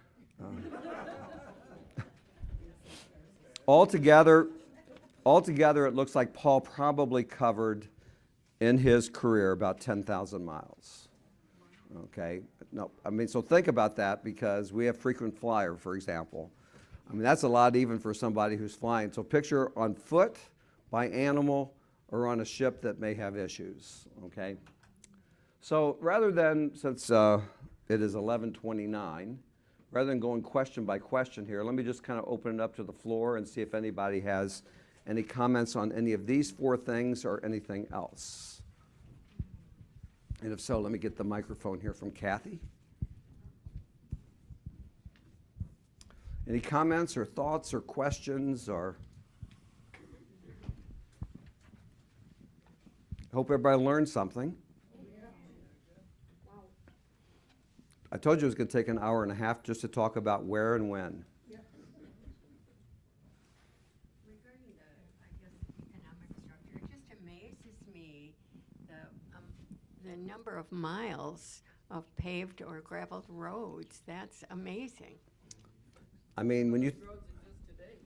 Altogether, it looks like Paul probably covered in his career about 10,000 miles. Okay, no, so think about that, because we have frequent flyer, for example. I mean, that's a lot even for somebody who's flying. So picture on foot, by animal, or on a ship that may have issues, okay? So rather than, since it is 11:29, rather than going question by question here, let me just kind of open it up to the floor and see if anybody has any comments on any of these four things or anything else. And if so, let me get the microphone here from Kathy. Any comments or thoughts or questions or? Hope everybody learned something. I told you it was going to take an hour and a half just to talk about where and when. Regarding the, I guess, economic structure, it just amazes me the number of miles of paved or gravelled roads. That's amazing. I mean, when you, Roads exist today.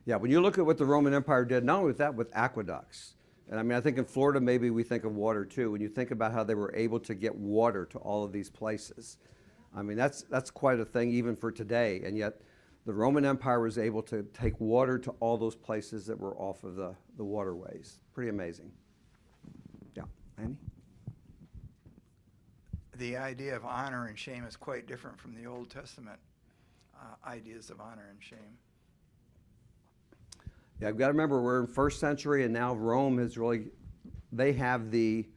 yeah, when you look at what the Roman Empire did, not only with that, with aqueducts. And I mean, I think in Florida, maybe we think of water too. When you think about how they were able to get water to all of these places. I mean, that's quite a thing even for today. And yet the Roman Empire was able to take water to all those places that were off of the waterways. Pretty amazing. Yeah, Andy? The idea of honor and shame is quite different from the Old Testament ideas of honor and shame. Yeah, I've got to remember we're in first century and now Rome has really, they have the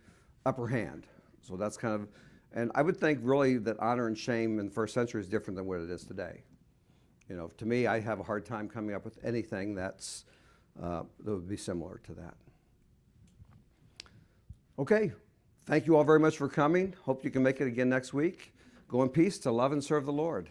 upper hand. So that's kind of, and I would think really that honor and shame in the first century is different than what it is today. You know, to me, I have a hard time coming up with anything that would be similar to that. Okay, thank you all very much for coming. Hope you can make it again next week. Go in peace to love and serve the Lord.